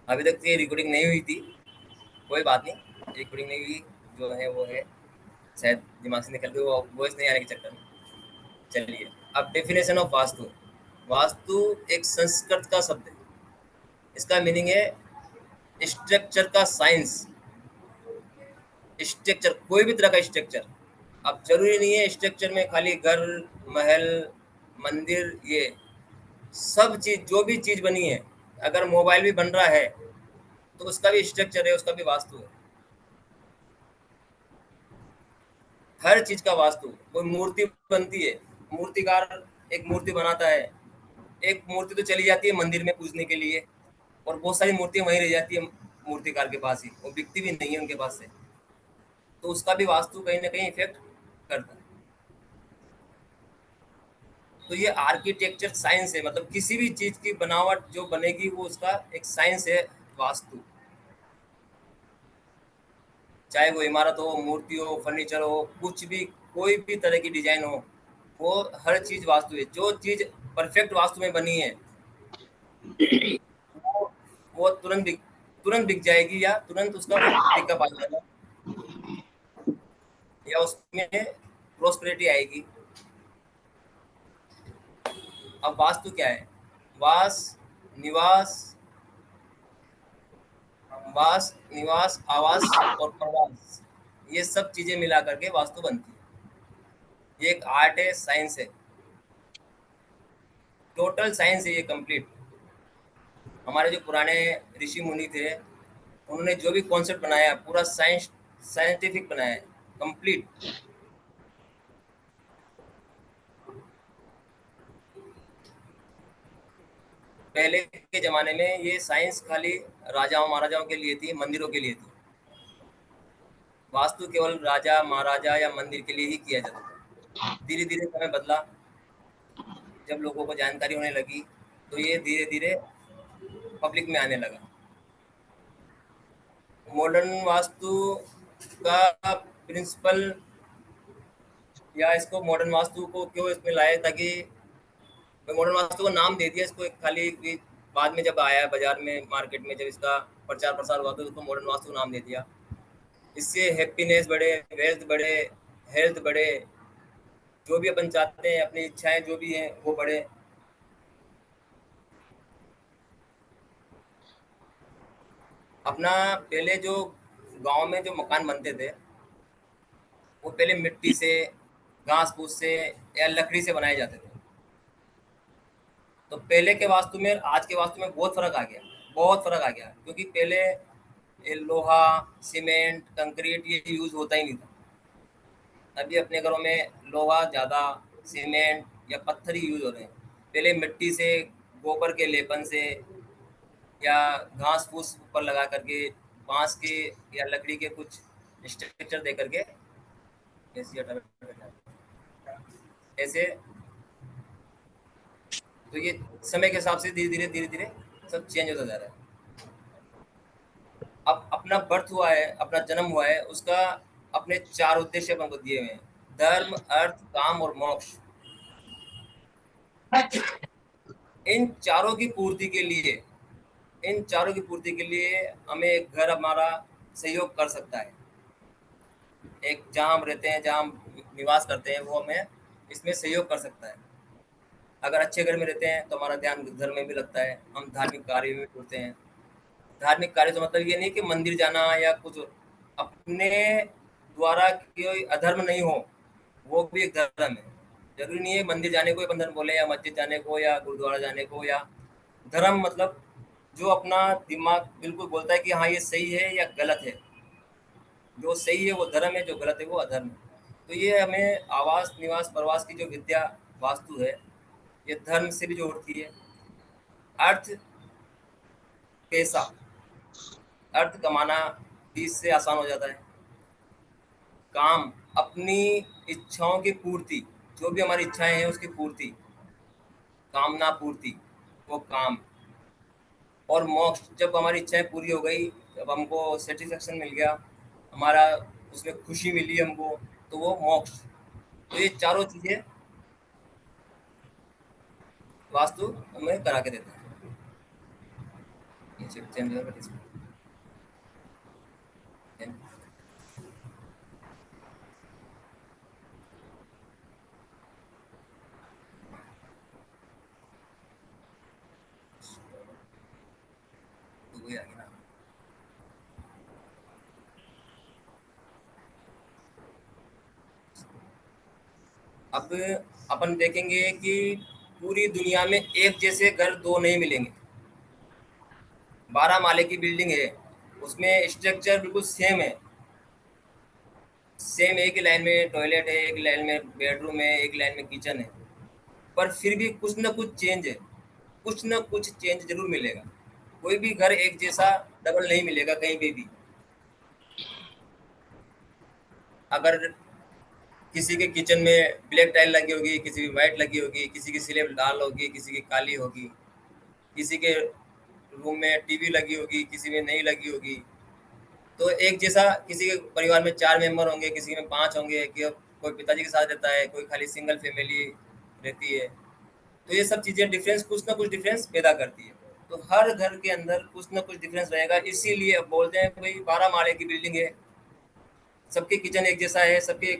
अभी तक तो ये रिकॉर्डिंग नहीं हुई थी, कोई बात नहीं, रिकॉर्डिंग नहीं हुई, जो है वो है, शायद दिमाग से निकल गई, वो वॉइस नहीं आने के चक्कर में। चलिए, अब डेफिनेशन ऑफ वास्तु। वास्तु एक संस्कृत का शब्द है। इसका मीनिंग है स्ट्रक्चर का साइंस। स्ट्रक्चर, कोई भी तरह का स्ट्रक्चर। अब जरूरी नहीं है स्ट्रक्चर में खाली घर, महल, मंदिर, ये सब चीज, जो भी चीज बनी है, अगर मोबाइल भी बन रहा है तो उसका भी स्ट्रक्चर है, उसका भी वास्तु है। हर चीज का वास्तु। कोई मूर्ति बनती है, मूर्तिकार एक मूर्ति बनाता है, एक मूर्ति तो चली जाती है मंदिर में पूजने के लिए, और बहुत सारी मूर्तियां वहीं रह जाती है मूर्तिकार के पास ही, वो बिकती भी नहीं है उनके पास से। तो उसका भी वास्तु कहीं ना कहीं इफेक्ट करता है। तो ये आर्किटेक्चर साइंस है, मतलब किसी भी चीज की बनावट जो बनेगी वो उसका एक साइंस है, वास्तु। चाहे वो इमारत हो, मूर्ति हो, फर्नीचर हो, कुछ भी, कोई भी तरह की डिजाइन हो, वो हर चीज वास्तु है। जो चीज परफेक्ट वास्तु में बनी है वो वो तुरंत बिक जाएगी, या तुरंत उसका पिकअप आ जाएगा, या उसमें प्रोस्पेरिटी आएगी। अब वास्तु क्या है? वास, निवास, वास, निवास, आवास और प्रवास, ये सब चीजें मिला करके वास्तु बनती है। ये एक आर्ट है, साइंस है, टोटल साइंस है ये, कंप्लीट। हमारे जो पुराने ऋषि मुनि थे, उन्होंने जो भी कॉन्सेप्ट बनाया पूरा साइंस, साइंटिफिक बनाया है, कंप्लीट। पहले के जमाने में ये साइंस खाली राजाओं महाराजाओं के लिए थी, मंदिरों के लिए थी। वास्तु केवल राजा महाराजा या मंदिर के लिए ही किया जाता था। धीरे धीरे समय बदला, जब लोगों को जानकारी होने लगी तो ये धीरे धीरे पब्लिक में आने लगा। मॉडर्न वास्तु का प्रिंसिपल, या इसको मॉडर्न वास्तु को क्यों इसमें लाए, ताकि मॉडर्न वास्तु को नाम दे दिया इसको, एक खाली बाद में जब आया बाजार में, मार्केट में जब इसका प्रचार प्रसार हुआ तो उसको मॉडर्न वास्तु नाम दे दिया। इससे हैप्पीनेस बढ़े, वेल्थ बढ़े, हेल्थ बढ़े, जो भी अपन चाहते हैं, अपनी इच्छाएं जो भी हैं वो बढ़े। अपना पहले जो गांव में जो मकान बनते थे, वो पहले मिट्टी से, घास फूस से या लकड़ी से बनाए जाते थे। तो पहले के वास्तु में आज के वास्तु में बहुत फर्क आ गया, बहुत फर्क आ गया, क्योंकि पहले ये लोहा, सीमेंट, कंक्रीट ये यूज होता ही नहीं था। अभी अपने घरों में लोहा ज़्यादा, सीमेंट या पत्थर ही यूज हो रहे हैं। पहले मिट्टी से, गोबर के लेपन से, या घास फूस ऊपर लगा करके, बांस के या लकड़ी के कुछ स्ट्रक्चर दे करके, ऐसे। तो ये समय के हिसाब से धीरे धीरे सब चेंज होता जा रहा है। अब अपना बर्थ हुआ है, अपना जन्म हुआ है, उसका अपने चार उद्देश्य अपन को दिए हुए हैं: धर्म, अर्थ, काम और मोक्ष। इन चारों की पूर्ति के लिए, इन चारों की पूर्ति के लिए हमें एक घर हमारा सहयोग कर सकता है। एक जहाँ हम रहते हैं, जहाँ हम निवास करते हैं, वो हमें इसमें सहयोग कर सकता है। अगर अच्छे घर में रहते हैं तो हमारा ध्यान धर्म में भी लगता है, हम धार्मिक कार्य में भी जुड़ते हैं। धार्मिक कार्य से मतलब ये नहीं कि मंदिर जाना या कुछ, अपने द्वारा कोई अधर्म नहीं हो, वो भी एक धर्म है। जरूरी नहीं है मंदिर जाने को ही बंधन बोले, या मस्जिद जाने को, या गुरुद्वारा जाने को, या धर्म मतलब जो अपना दिमाग बिल्कुल बोलता है कि हाँ ये सही है या गलत है। जो सही है वो धर्म है, जो गलत है वो अधर्म है। तो ये हमें आवास, निवास, प्रवास की जो विद्या वास्तु है, ये धर्म से भी जोड़ती है। अर्थ, पैसा, अर्थ कमाना भी इससे आसान हो जाता है। काम, अपनी इच्छाओं की पूर्ति, जो भी हमारी इच्छाएं हैं उसकी पूर्ति, कामना पूर्ति, वो काम। और मोक्ष, जब हमारी इच्छाएं पूरी हो गई, जब हमको सेटिस्फेक्शन मिल गया, हमारा उसमें खुशी मिली हमको, तो वो मोक्ष। तो ये चारों चीजें वास्तु हमें करा के देता है। ये चेंज होगा इसमें। तो वही आ गया ना। अब अपन देखेंगे कि पूरी दुनिया में एक जैसे घर दो नहीं मिलेंगे। 12 माले की बिल्डिंग है, उसमें स्ट्रक्चर बिल्कुल सेम है। सेम एक ही लाइन में टॉयलेट है, एक लाइन में बेडरूम है, एक लाइन में किचन है, पर फिर भी कुछ ना कुछ चेंज है। कुछ ना कुछ चेंज जरूर मिलेगा। कोई भी घर एक जैसा डबल नहीं मिलेगा कहीं पे भी। अगर किसी के किचन में ब्लैक टाइल लगी होगी, किसी की व्हाइट लगी होगी, किसी की स्लेब लाल होगी, किसी की काली होगी, किसी के रूम में टीवी लगी होगी, किसी में नहीं लगी होगी, तो एक जैसा किसी के परिवार में 4 मेंबर होंगे, किसी में 5 होंगे, कि कोई पिताजी के साथ रहता है, कोई खाली सिंगल फैमिली रहती है। तो ये सब चीज़ें डिफरेंस, कुछ ना कुछ डिफरेंस पैदा करती है। तो हर घर के अंदर कुछ ना कुछ डिफरेंस रहेगा। इसीलिए अब बोलते हैं भाई 12 माले की बिल्डिंग है, सबके किचन एक जैसा है, सबके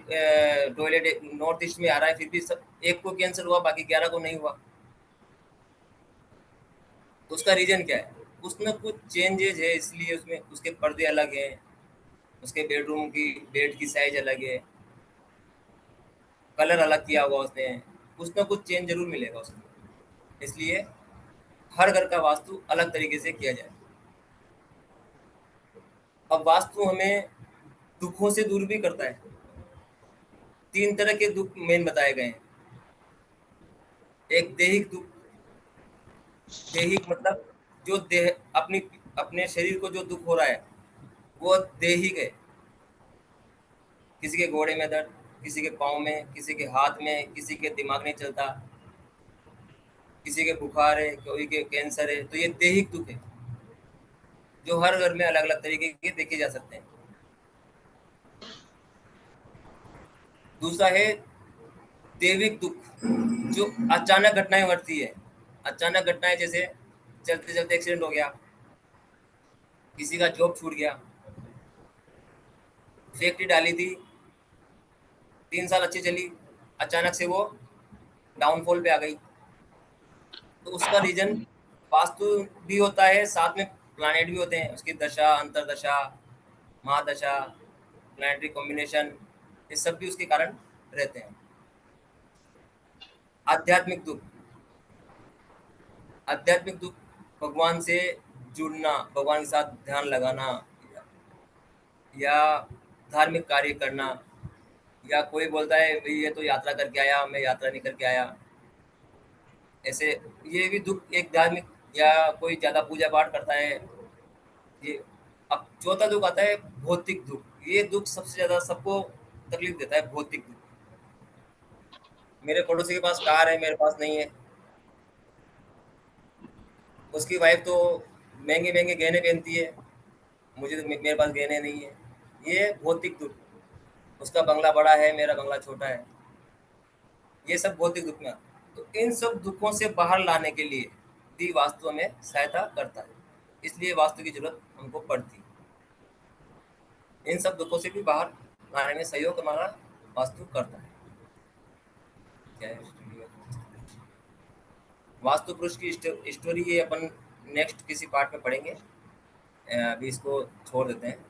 टॉयलेट नॉर्थ ईस्ट में आ रहा है, फिर भी सब एक को कैंसिल हुआ, बाकी 11 को नहीं हुआ। तो उसका रीजन क्या है? कुछ ना कुछ चेंजेज है, इसलिए उसमें उसके पर्दे अलग हैं, उसके बेडरूम की बेड की साइज अलग है, कलर अलग किया हुआ उसने। कुछ ना कुछ चेंज जरूर मिलेगा उसमें। इसलिए हर घर का वास्तु अलग तरीके से किया जाए। अब वास्तु हमें दुखों से दूर भी करता है। 3 तरह के दुख मेन बताए गए हैं। एक दैहिक दुख। दैहिक मतलब जो देह अपनी अपने शरीर को जो दुख हो रहा है वो दैहिक है। किसी के घोड़े में दर्द, किसी के पाँव में, किसी के हाथ में, किसी के दिमाग नहीं चलता, किसी के बुखार है, कोई के कैंसर है, तो ये दैहिक दुख है जो हर घर में अलग अलग तरीके के देखे जा सकते हैं। दूसरा है दैविक दुख, जो अचानक घटनाएं घटती है। अचानक घटनाएं जैसे चलते चलते एक्सीडेंट हो गया, किसी का जॉब छूट गया, फैक्ट्री डाली थी, 3 साल अच्छी चली, अचानक से वो डाउनफॉल पे आ गई। तो उसका रीजन वास्तु भी होता है, साथ में प्लानेट भी होते हैं, उसकी दशा, अंतरदशा, महादशा, प्लानेटरी कॉम्बिनेशन, ये सब भी उसके कारण रहते हैं। आध्यात्मिक दुख। आध्यात्मिक दुख भगवान से जुड़ना, भगवान के साथ ध्यान लगाना, या धार्मिक कार्य करना, या कोई बोलता है भाई ये तो यात्रा करके आया, मैं यात्रा नहीं करके आया, ऐसे। ये भी दुख एक धार्मिक, या कोई ज्यादा पूजा पाठ करता है, ये। अब चौथा दुख आता है भौतिक दुख। ये दुख सबसे ज्यादा सबको तकलीफ देता है, भौतिक दुख। मेरे पड़ोसी के पास कार है, मेरे पास नहीं है। उसकी वाइफ तो महंगे महंगे गहने पहनती है, मुझे तो मेरे पास गहने नहीं है। ये भौतिक दुख। उसका बंगला बड़ा है, मेरा बंगला छोटा है। ये सब भौतिक दुख में आते हैं। तो इन सब दुखों से बाहर लाने के लिए भी वास्तु हमें सहायता करता है। इसलिए वास्तु की जरूरत हमको पड़ती है। इन सब दुखों से भी बाहर लाने में सहयोग हमारा वास्तु करता है। क्या है वास्तु पुरुष की स्टोरी, ये अपन नेक्स्ट किसी पार्ट में पढ़ेंगे। अभी इसको छोड़ देते हैं,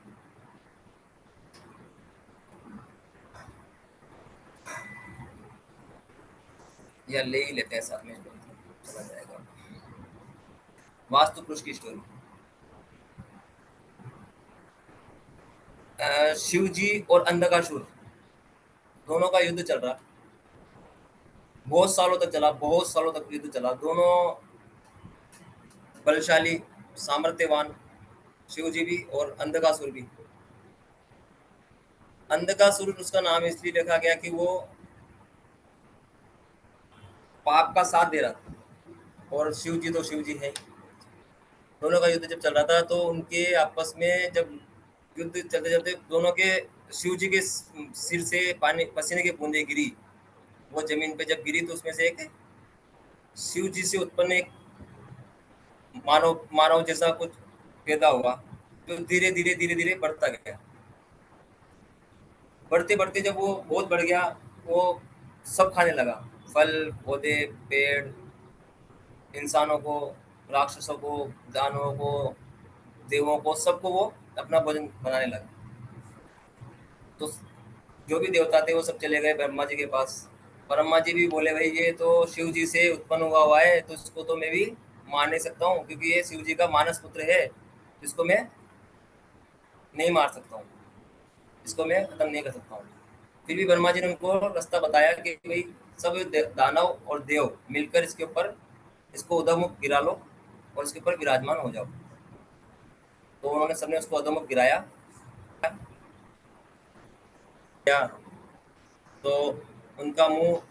या ले ही लेते हैं साथ में, चला जाएगा। वास्तु पुरुष की स्टोरी। शिव जी और अंधकासुर दोनों का युद्ध चल रहा। बहुत सालों तक चला, बहुत सालों तक युद्ध चला। दोनों बलशाली, सामर्थ्यवान, शिव जी भी और अंधकासुर भी। अंधकासुर उसका नाम इसलिए रखा गया कि वो पाप का साथ दे रहा था, और शिव जी तो शिव जी है। दोनों का युद्ध जब चल रहा था तो उनके आपस में जब युद्ध चलते चलते दोनों के, शिव जी के सिर से पानी पसीने की बूंदें गिरी, वो जमीन पे जब गिरी तो उसमें से एक शिव जी से उत्पन्न एक मानव मानव जैसा कुछ पैदा हुआ, जो धीरे धीरे धीरे धीरे बढ़ता गया। बढ़ते बढ़ते जब वो बहुत बढ़ गया, वो सब खाने लगा, फल, पौधे, पेड़, इंसानों को, राक्षसों को, दानवों को, देवों को, सबको वो अपना भोजन बनाने लगा। तो जो भी देवता थे वो सब चले गए ब्रह्मा जी के पास। ब्रह्मा जी भी बोले भाई ये तो शिव जी से उत्पन्न हुआ है, तो इसको तो मैं भी मार नहीं सकता हूँ, क्योंकि ये शिव जी का मानस पुत्र है, इसको मैं नहीं मार सकता हूँ, इसको मैं खत्म नहीं कर सकता हूँ। फिर भी ब्रह्मा जी ने उनको रास्ता बताया कि भाई सब दानव और देव मिलकर इसके ऊपर, इसको उधमुख गिरा लो और इसके ऊपर विराजमान हो जाओ। तो उन्होंने सबने उसको अधोमुख गिराया। क्या? तो उनका मुंह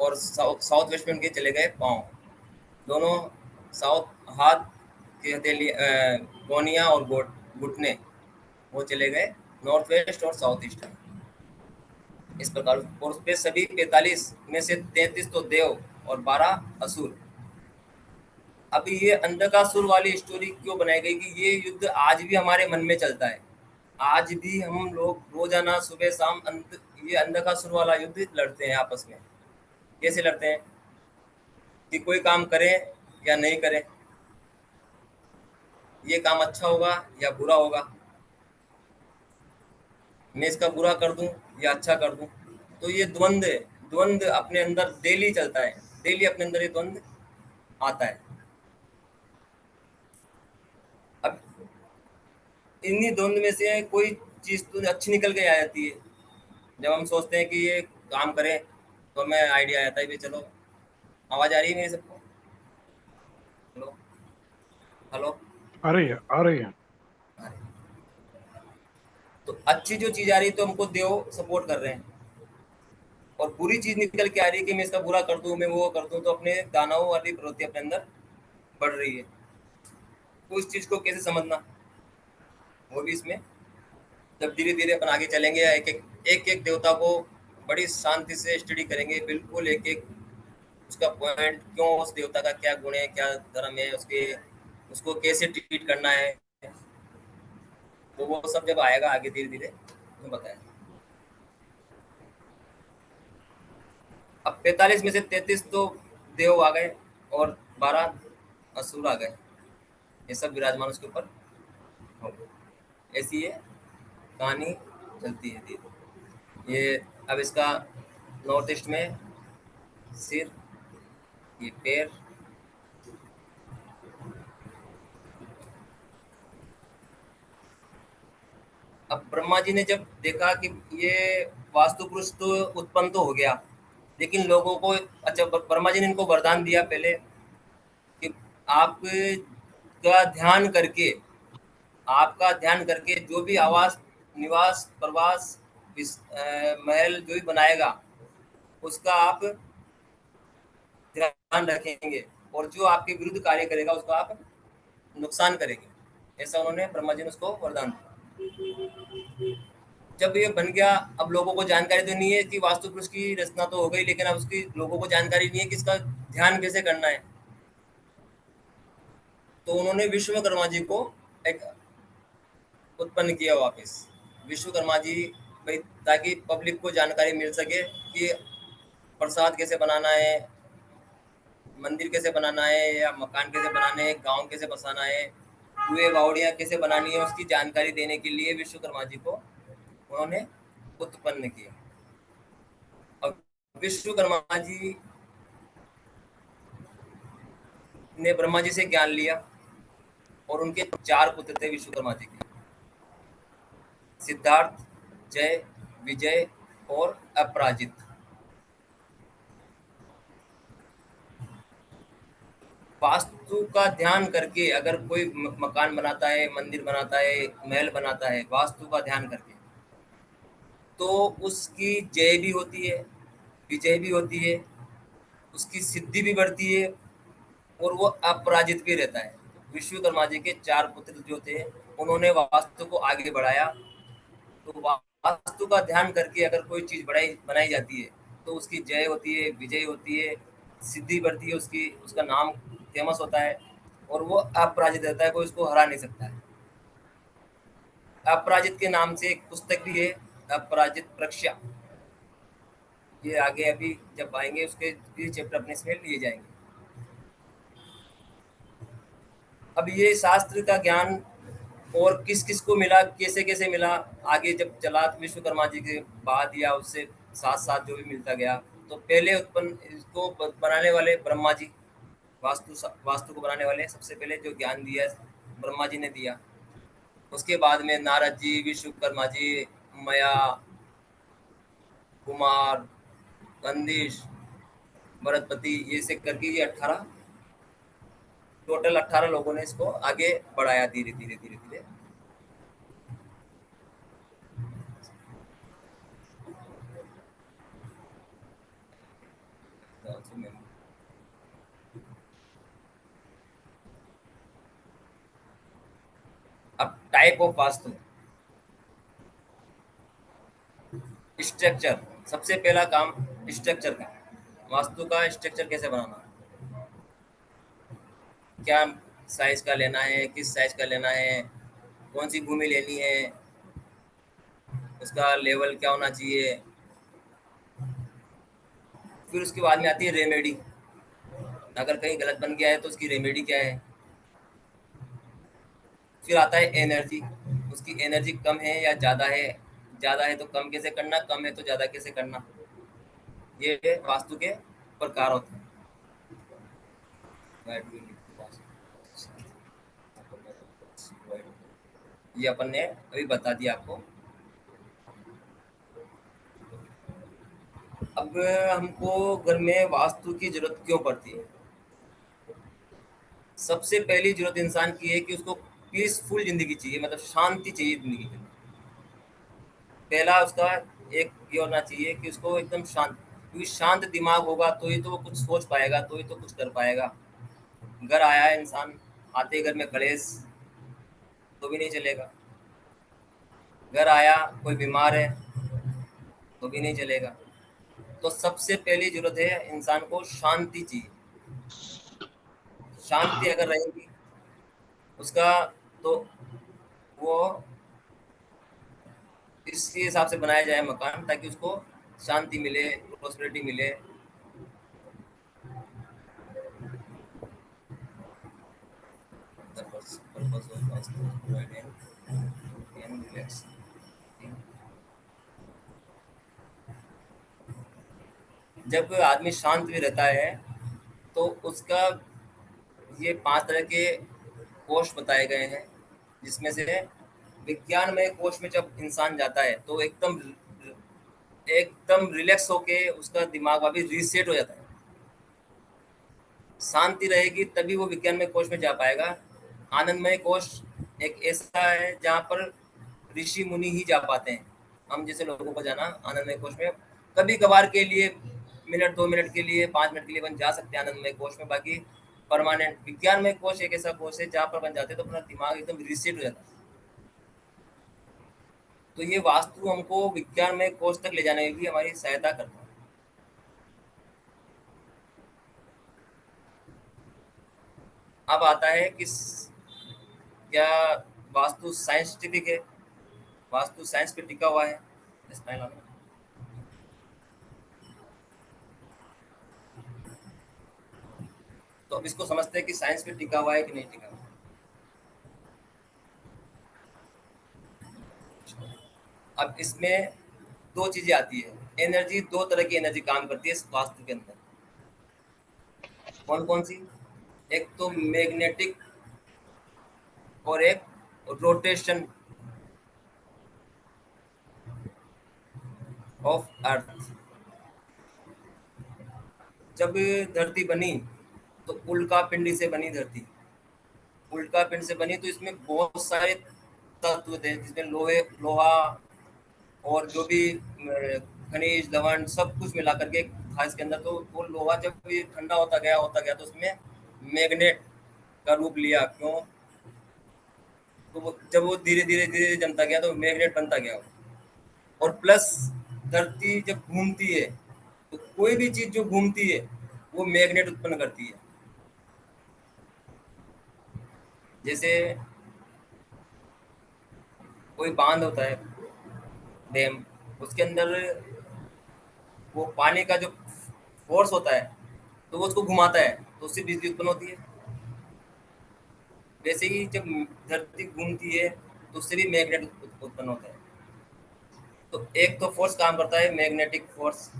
और साउथ वेस्ट में उनके चले गए पाँव, दोनों साउथ हाथ की हथेली, गोनिया और घुटने, वो चले गए नॉर्थ वेस्ट और साउथ ईस्ट में। इस प्रकार, और उस पे सभी 45 में से 33 तो देव और 12 असुर। अभी ये अंधकासुर वाली स्टोरी क्यों बनाई गई कि ये युद्ध आज भी हमारे मन में चलता है। आज भी हम लोग रोजाना सुबह शाम ये अंधकासुर वाला युद्ध लड़ते हैं आपस में। कैसे लड़ते हैं? कि कोई काम करें या नहीं करें, ये काम अच्छा होगा या बुरा होगा, मैं इसका बुरा कर दूं या अच्छा कर दूं। तो ये द्वंद्व है, द्वंद्व अपने अंदर डेली चलता है, डेली अपने अंदर ये द्वंद्व आता है। अब इन्हीं द्वंद्व में से कोई चीज तो अच्छी निकल के आ जाती है। जब हम सोचते हैं कि ये काम करें, तो हमें आइडिया आता है भी चलो। आवाज आ रही है मेरी सबको? हेलो? हेलो? आ रही है, आ रही है। तो अच्छी जो चीज आ रही है तो हमको देव सपोर्ट कर रहे हैं, और बुरी चीज निकल के आ रही है कि मैं इसका बुरा कर दूं, मैं वो कर दूं, तो अपने दानवों वाली प्रवृत्ति अपने अंदर बढ़ रही है। तो उस चीज को कैसे समझना, वो भी इसमें, जब धीरे धीरे अपन आगे चलेंगे, या एक एक देवता को बड़ी शांति से स्टडी करेंगे, बिल्कुल एक एक उसका पॉइंट, क्यों उस देवता का क्या गुण है, क्या धर्म है उसके, उसको कैसे ट्रीट करना है, तो वो सब जब आएगा आगे धीरे धीरे तो बताया। अब 45 में से 33 तो देव आ गए और 12 असुर आ गए, ये सब विराजमान उसके ऊपर हो गए। ऐसी ये कहानी चलती है धीरे। ये अब इसका नॉर्थ ईस्ट में सिर, ये पैर, अब ब्रह्मा जी ने जब देखा कि ये वास्तु पुरुष तो उत्पन्न तो हो गया, लेकिन लोगों को, अच्छा, ब्रह्मा जी ने इनको वरदान दिया पहले कि आप का ध्यान करके, आपका ध्यान करके जो भी आवास, निवास, प्रवास, महल जो भी बनाएगा, उसका आप ध्यान रखेंगे, और जो आपके विरुद्ध कार्य करेगा उसका आप नुकसान करेंगे। ऐसा उन्होंने ब्रह्मा जी ने उसको वरदान दिया। जब ये बन गया, अब लोगों को जानकारी तो नहीं है कि वास्तु पुरुष की रचना तो हो गई, लेकिन अब उसकी लोगों को जानकारी नहीं है कि इसका ध्यान कैसे करना है। तो उन्होंने विश्वकर्मा जी को एक उत्पन्न किया वापस। विश्वकर्मा जी भाई, ताकि पब्लिक को जानकारी मिल सके कि प्रसाद कैसे बनाना है, मंदिर कैसे बनाना है, या मकान कैसे बनाने हैं, गांव कैसे बसाना है, कुएं बावड़ियाँ कैसे बनानी है, उसकी जानकारी देने के लिए विश्वकर्मा जी को उन्होंने उत्पन्न किया। और विश्वकर्मा जी ने ब्रह्मा जी से ज्ञान लिया, और उनके 4 पुत्र थे विश्वकर्मा जी के, सिद्धार्थ, जय, विजय और अपराजित। वास्तु का ध्यान करके अगर कोई मकान बनाता है, मंदिर बनाता है, महल बनाता है, वास्तु का ध्यान करके, तो उसकी जय भी होती है, विजय भी होती है, उसकी सिद्धि भी बढ़ती है, और वो अपराजित भी रहता है। विश्वकर्मा जी के 4 पुत्र जो थे, उन्होंने वास्तु को आगे बढ़ाया। तो वास्तु का ध्यान करके अगर कोई चीज बढ़ाई बनाई जाती है, तो उसकी जय होती है, विजय होती है, सिद्धि बढ़ती है उसकी, उसका नाम फेमस होता है और वो अपराजित रहता है, कोई उसको हरा नहीं सकता है। अपराजित के नाम से एक पुस्तक भी है, अपराजित प्रक्ष्या। ये आगे अभी जब आएंगे उसके भी चैप्टर अपने इसमें लिए जाएंगे। अब ये शास्त्र का ज्ञान और किस किस को मिला, कैसे कैसे मिला, आगे जब चला तो विश्वकर्मा जी के बाद या उससे साथ साथ जो भी मिलता गया। तो पहले उत्पन्न इसको बनाने वाले ब्रह्मा जी, वास्तु को बनाने वाले सबसे पहले जो ज्ञान दिया ब्रह्मा जी ने दिया। उसके बाद में नारद जी, विश्वकर्मा जी, मया, कुमार, कंदिश, बृहस्पति, ये से करके ये 18, टोटल 18 लोगों ने इसको आगे बढ़ाया धीरे धीरे धीरे धीरे। अब टाइप ऑफ वास्तु, स्ट्रक्चर, सबसे पहला काम स्ट्रक्चर का, वास्तु का स्ट्रक्चर कैसे बनाना, क्या साइज का लेना है, किस साइज का लेना है, कौन सी भूमि लेनी है, उसका लेवल क्या होना चाहिए। फिर उसके बाद में आती है रेमेडी, अगर कहीं गलत बन गया है तो उसकी रेमेडी क्या है। फिर आता है एनर्जी, उसकी एनर्जी कम है या ज़्यादा है, ज़्यादा है तो कम कैसे करना, कम है तो ज़्यादा कैसे करना। ये वास्तु के प्रकार होते हैं। ये अपन ने अभी बता दिया आपको। अब हमको घर में वास्तु की जरूरत क्यों पड़ती है। सबसे पहली जरूरत इंसान की है कि उसको पीसफुल जिंदगी चाहिए, मतलब शांति चाहिए जिंदगी में। पहला उसका एक ये होना चाहिए कि उसको एकदम शांत, क्योंकि शांत दिमाग होगा तो ही तो वो कुछ सोच पाएगा, तो ही तो कुछ कर पाएगा। घर आया है इंसान, आते ही घर में कलेश, तो भी नहीं चलेगा। घर आया कोई बीमार है, तो भी नहीं चलेगा। तो सबसे पहली जरूरत है इंसान को शांति चाहिए। शांति अगर रहेगी उसका, तो वो इसी हिसाब से बनाया जाए मकान, ताकि उसको शांति मिले, प्रोस्पेरिटी मिले। purpose of us to provide and relax। जब कोई आदमी शांत भी रहता है तो उसका ये 5 तरह के कोष बताए गए हैं, जिसमें से विज्ञान में कोष में जब इंसान जाता है तो एकदम एकदम रिलैक्स होके उसका दिमाग अभी रीसेट हो जाता है। शांति रहेगी तभी वो विज्ञान में कोष में जा पाएगा। आनंदमय कोष एक ऐसा है जहाँ पर ऋषि मुनि ही जा पाते हैं। हम जैसे लोगों को जाना आनंदमय कोष में कभी कभार के लिए, मिनट 2 मिनट के लिए, 5 मिनट के लिए बन जा सकते हैं आनंदमय कोष में। बाकी परमानेंट विज्ञान में कोष एक ऐसा कोष है जहाँ पर बन जाते हैं तो अपना दिमाग एकदम रिसेट हो जाता है। तो ये वास्तु हमको विज्ञान में कोष तक ले जाने में भी हमारी सहायता करता है। अब आता है कि क्या वास्तु साइंटिफिक है, वास्तु साइंस पे टिका हुआ है। तो अब इसको समझते हैं कि साइंस पे टिका हुआ है कि नहीं टिका हुआ। अब इसमें दो चीजें आती है एनर्जी, दो तरह की एनर्जी काम करती है इस वास्तु के अंदर। कौन कौन सी, एक तो मैग्नेटिक और एक रोटेशन ऑफ अर्थ। जब धरती बनी तो उल्का पिंडी से बनी धरती, उल्का पिंड से बनी तो इसमें बहुत सारे तत्व थे, जिसमें लोहा और जो भी खनिज लवण सब कुछ मिला करके था इसके अंदर। तो वो लोहा जब ये ठंडा होता गया तो उसमें मैग्नेट का रूप लिया। क्यों, तो वो जब वो धीरे धीरे धीरे जमता गया तो मैग्नेट बनता गया। और प्लस धरती जब घूमती है तो कोई भी चीज जो घूमती है वो मैग्नेट उत्पन्न करती है। जैसे कोई बांध होता है, डैम, उसके अंदर वो पानी का जो फोर्स होता है, तो वो उसको घुमाता है, तो उससे बिजली उत्पन्न होती है। वैसे ही जब धरती घूमती है तो उससे भी मैग्नेट उत्पन्न होता है। तो एक तो फोर्स काम करता है मैग्नेटिक फोर्स,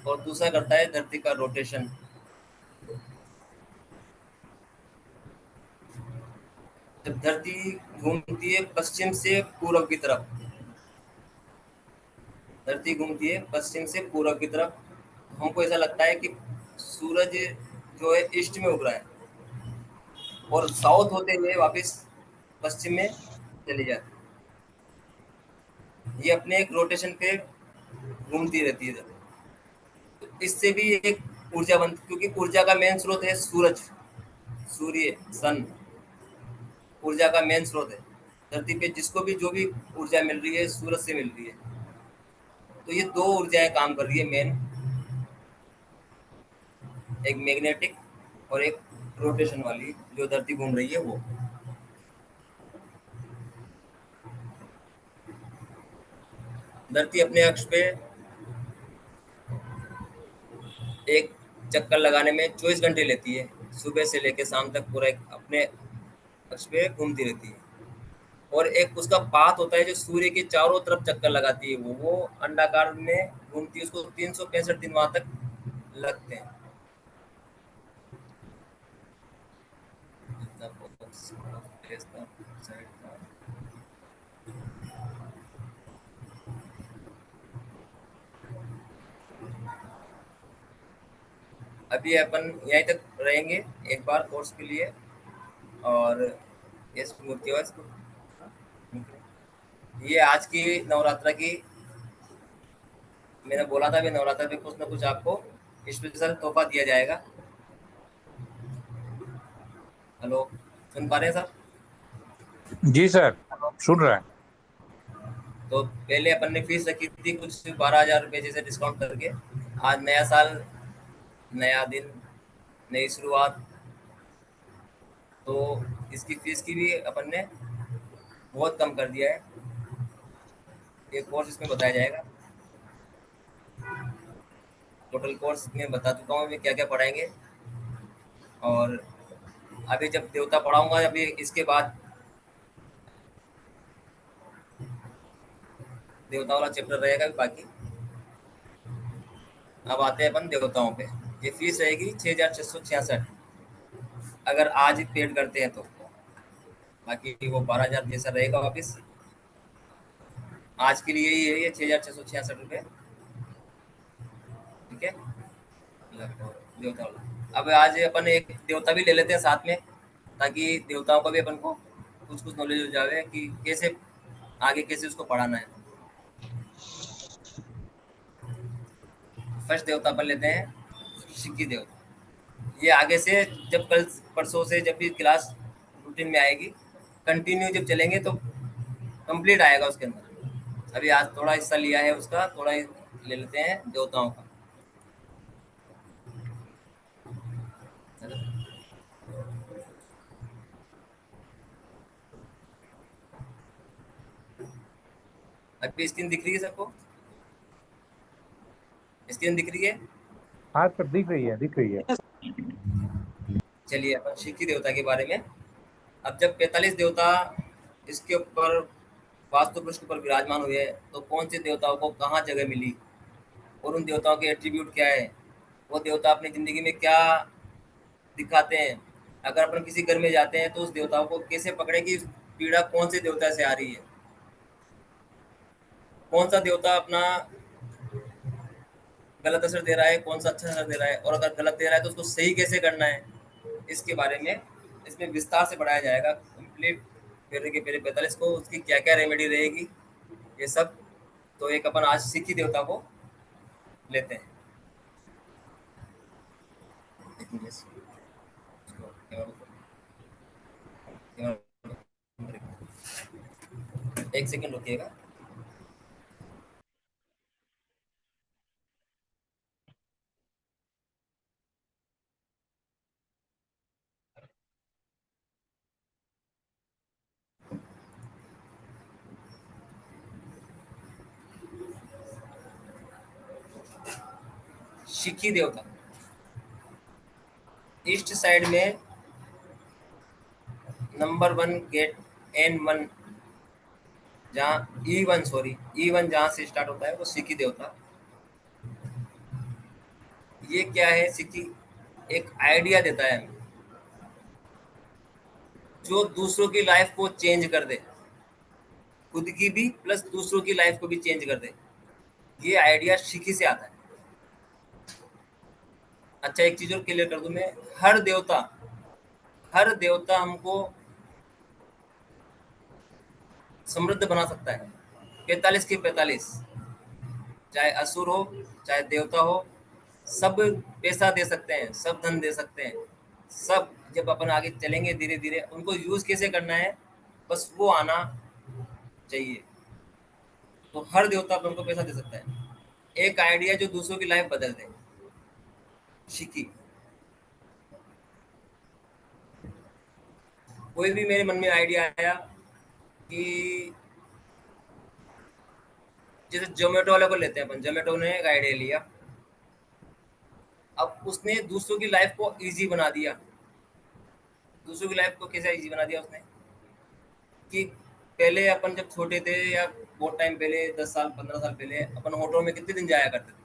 और दूसरा करता है धरती का रोटेशन। जब धरती घूमती है पश्चिम से पूर्व की तरफ, धरती घूमती है पश्चिम से पूर्व की तरफ, तो हमको ऐसा लगता है कि सूरज जो है ईस्ट में उग रहा है, और साउथ होते हुए वापस पश्चिम में चली जाती है। ये अपने एक रोटेशन पे घूमती रहती है। तो इससे भी एक ऊर्जा बनती, क्योंकि ऊर्जा का मेन स्रोत है सूरज, सूर्य, सन, ऊर्जा का मेन स्रोत है। धरती पे जिसको भी जो भी ऊर्जा मिल रही है सूरज से मिल रही है। तो ये दो ऊर्जाएं काम कर रही है मेन, एक मैग्नेटिक और एक रोटेशन वाली, जो धरती घूम रही है वो। धरती अपने अक्ष पे एक चक्कर लगाने में 24 घंटे लेती है, सुबह से लेकर शाम तक पूरा एक अपने अक्ष पे घूमती रहती है। और एक उसका पाथ होता है जो सूर्य के चारों तरफ चक्कर लगाती है, वो अंडाकार में घूमती है, उसको 365 दिन वहां तक लगते हैं। अभी अपन यहीं तक रहेंगे एक बार कोर्स के लिए। और यस मूर्ति, ये आज की नवरात्रा की, मैंने बोला था भी नवरात्रा में कुछ ना कुछ आपको स्पेशल तोहफा दिया जाएगा। हेलो, सुन पा रहे हैं सर? जी सर, सुन रहा है। तो पहले अपन ने फीस रखी थी कुछ 12,000 रुपये जैसे डिस्काउंट करके। आज नया साल, नया दिन, नई शुरुआत, तो इसकी फीस की भी अपन ने बहुत कम कर दिया है। एक कोर्स इसमें बताया जाएगा, टोटल कोर्स में बता चुका हूँ मैं क्या क्या पढ़ाएंगे। और अभी जब देवता पढ़ाऊंगा, अभी इसके बाद देवता वाला चैप्टर रहेगा भी बाकी। अब आते हैं अपन देवताओं पे। ये फीस रहेगी 6,666, अगर आज ही पेड करते हैं तो। बाकी वो 12,000 जैसा रहेगा वापस। आज के लिए ही है ये 6,666 रुपये। ठीक है, देवता वाला। अब आज अपन एक देवता भी ले लेते हैं साथ में, ताकि देवताओं का भी अपन को कुछ कुछ नॉलेज हो जाए कि कैसे आगे कैसे उसको पढ़ाना है। फर्स्ट देवता अपन लेते हैं सिक्की देवता। ये आगे से जब कल परसों से जब भी क्लास रूटीन में आएगी, कंटिन्यू जब चलेंगे तो कंप्लीट आएगा उसके अंदर। अभी आज थोड़ा हिस्सा लिया है उसका, थोड़ा ही ले लेते हैं देवताओं का। अभी स्क्रीन दिख रही है सबको? स्क्रीन दिख रही है? हाँ सर, दिख रही है, दिख रही है। चलिए अपन सिक्की देवता के बारे में। अब जब 45 देवता इसके ऊपर वास्तु पृष्ठ पर विराजमान हुए, तो कौन से देवताओं को कहाँ जगह मिली, और उन देवताओं के एट्रीब्यूट क्या है, वो देवता अपनी जिंदगी में क्या दिखाते हैं। अगर अपन किसी घर में जाते हैं तो उस देवताओं को कैसे पकड़े कि पीड़ा कौन से देवता से आ रही है, कौन सा देवता अपना गलत असर दे रहा है, कौन सा अच्छा असर दे रहा है, और अगर गलत दे रहा है तो उसको सही कैसे करना है। इसके बारे में इसमें विस्तार से पढ़ाया जाएगा कंप्लीट। पहले के पहले 45 को उसकी क्या क्या रेमेडी रहेगी, ये सब। तो एक अपन आज सिक्की देवता को लेते हैं। एक सेकंड रुकिएगा। शिखी देवता। ईस्ट साइड में नंबर 1 गेट N1, जहाँ E1 जहाँ से स्टार्ट होता है वो शिखी देवता। ये क्या है शिखी? एक आइडिया देता है हमें जो दूसरों की लाइफ को चेंज कर दे, खुद की भी प्लस दूसरों की लाइफ को भी चेंज कर दे। ये आइडिया शिखी से आता है। अच्छा, एक चीज और क्लियर कर दूं मैं, हर देवता हमको समृद्ध बना सकता है। 45 के 45, चाहे असुर हो चाहे देवता हो, सब पैसा दे सकते हैं, सब धन दे सकते हैं, सब जब अपन आगे चलेंगे धीरे धीरे उनको यूज कैसे करना है बस वो आना चाहिए। तो हर देवता अपन को पैसा दे सकता है। एक आइडिया जो दूसरों की लाइफ बदल दे, शिकी। कोई भी मेरे मन में आइडिया आया कि जैसे जोमेटो वाले को लेते हैं अपन, जोमेटो ने एक आइडिया लिया, अब उसने दूसरों की लाइफ को इजी बना दिया। दूसरों की लाइफ को कैसे इजी बना दिया उसने कि पहले अपन जब छोटे थे या बहुत टाइम पहले 10 साल 15 साल पहले अपन होटल में कितने दिन जाया करते थे?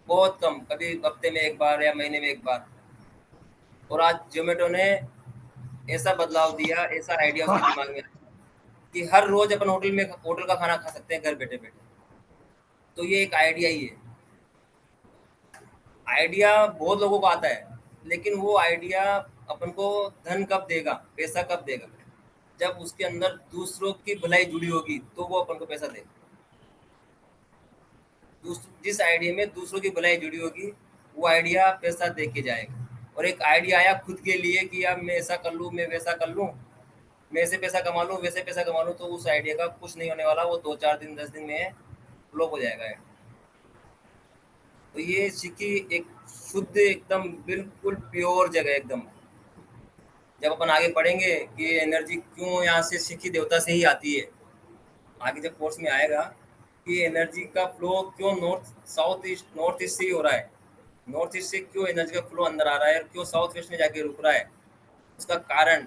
बहुत कम, कभी हफ्ते में एक बार या महीने में एक बार। और आज जोमेटो ने ऐसा बदलाव दिया, ऐसा आइडिया उसके दिमाग में आया कि हर रोज अपन होटल का खाना खा सकते हैं घर बैठे बैठे। तो ये एक आइडिया ही है। आइडिया बहुत लोगों को आता है, लेकिन वो आइडिया अपन को धन कब देगा, पैसा कब देगा? जब उसके अंदर दूसरों की भलाई जुड़ी होगी तो वो अपन को पैसा देगा। जिस आइडिया में दूसरों की भलाई जुड़ी होगी वो आइडिया पैसा दे के जाएगा। और एक आइडिया आया खुद के लिए कि यार मैं ऐसा कर लूँ, मैं वैसा कर लूँ, मैं ऐसे पैसा कमा लूँ, वैसे पैसा कमा लूँ, तो उस आइडिया का कुछ नहीं होने वाला। वो 2 4 दिन 10 दिन में फ्लॉप हो जाएगा। तो ये सिक्की एक शुद्ध एकदम बिल्कुल प्योर जगह एकदम। जब अपन आगे पढ़ेंगे कि एनर्जी क्यों यहाँ से सिक्की देवता से ही आती है, आगे जब कोर्स में आएगा कि एनर्जी का फ्लो क्यों नॉर्थ ईस्ट से ही हो रहा है, नॉर्थ ईस्ट से क्यों एनर्जी का फ्लो अंदर आ रहा है और क्यों साउथ वेस्ट में जाके रुक रहा है, उसका कारण,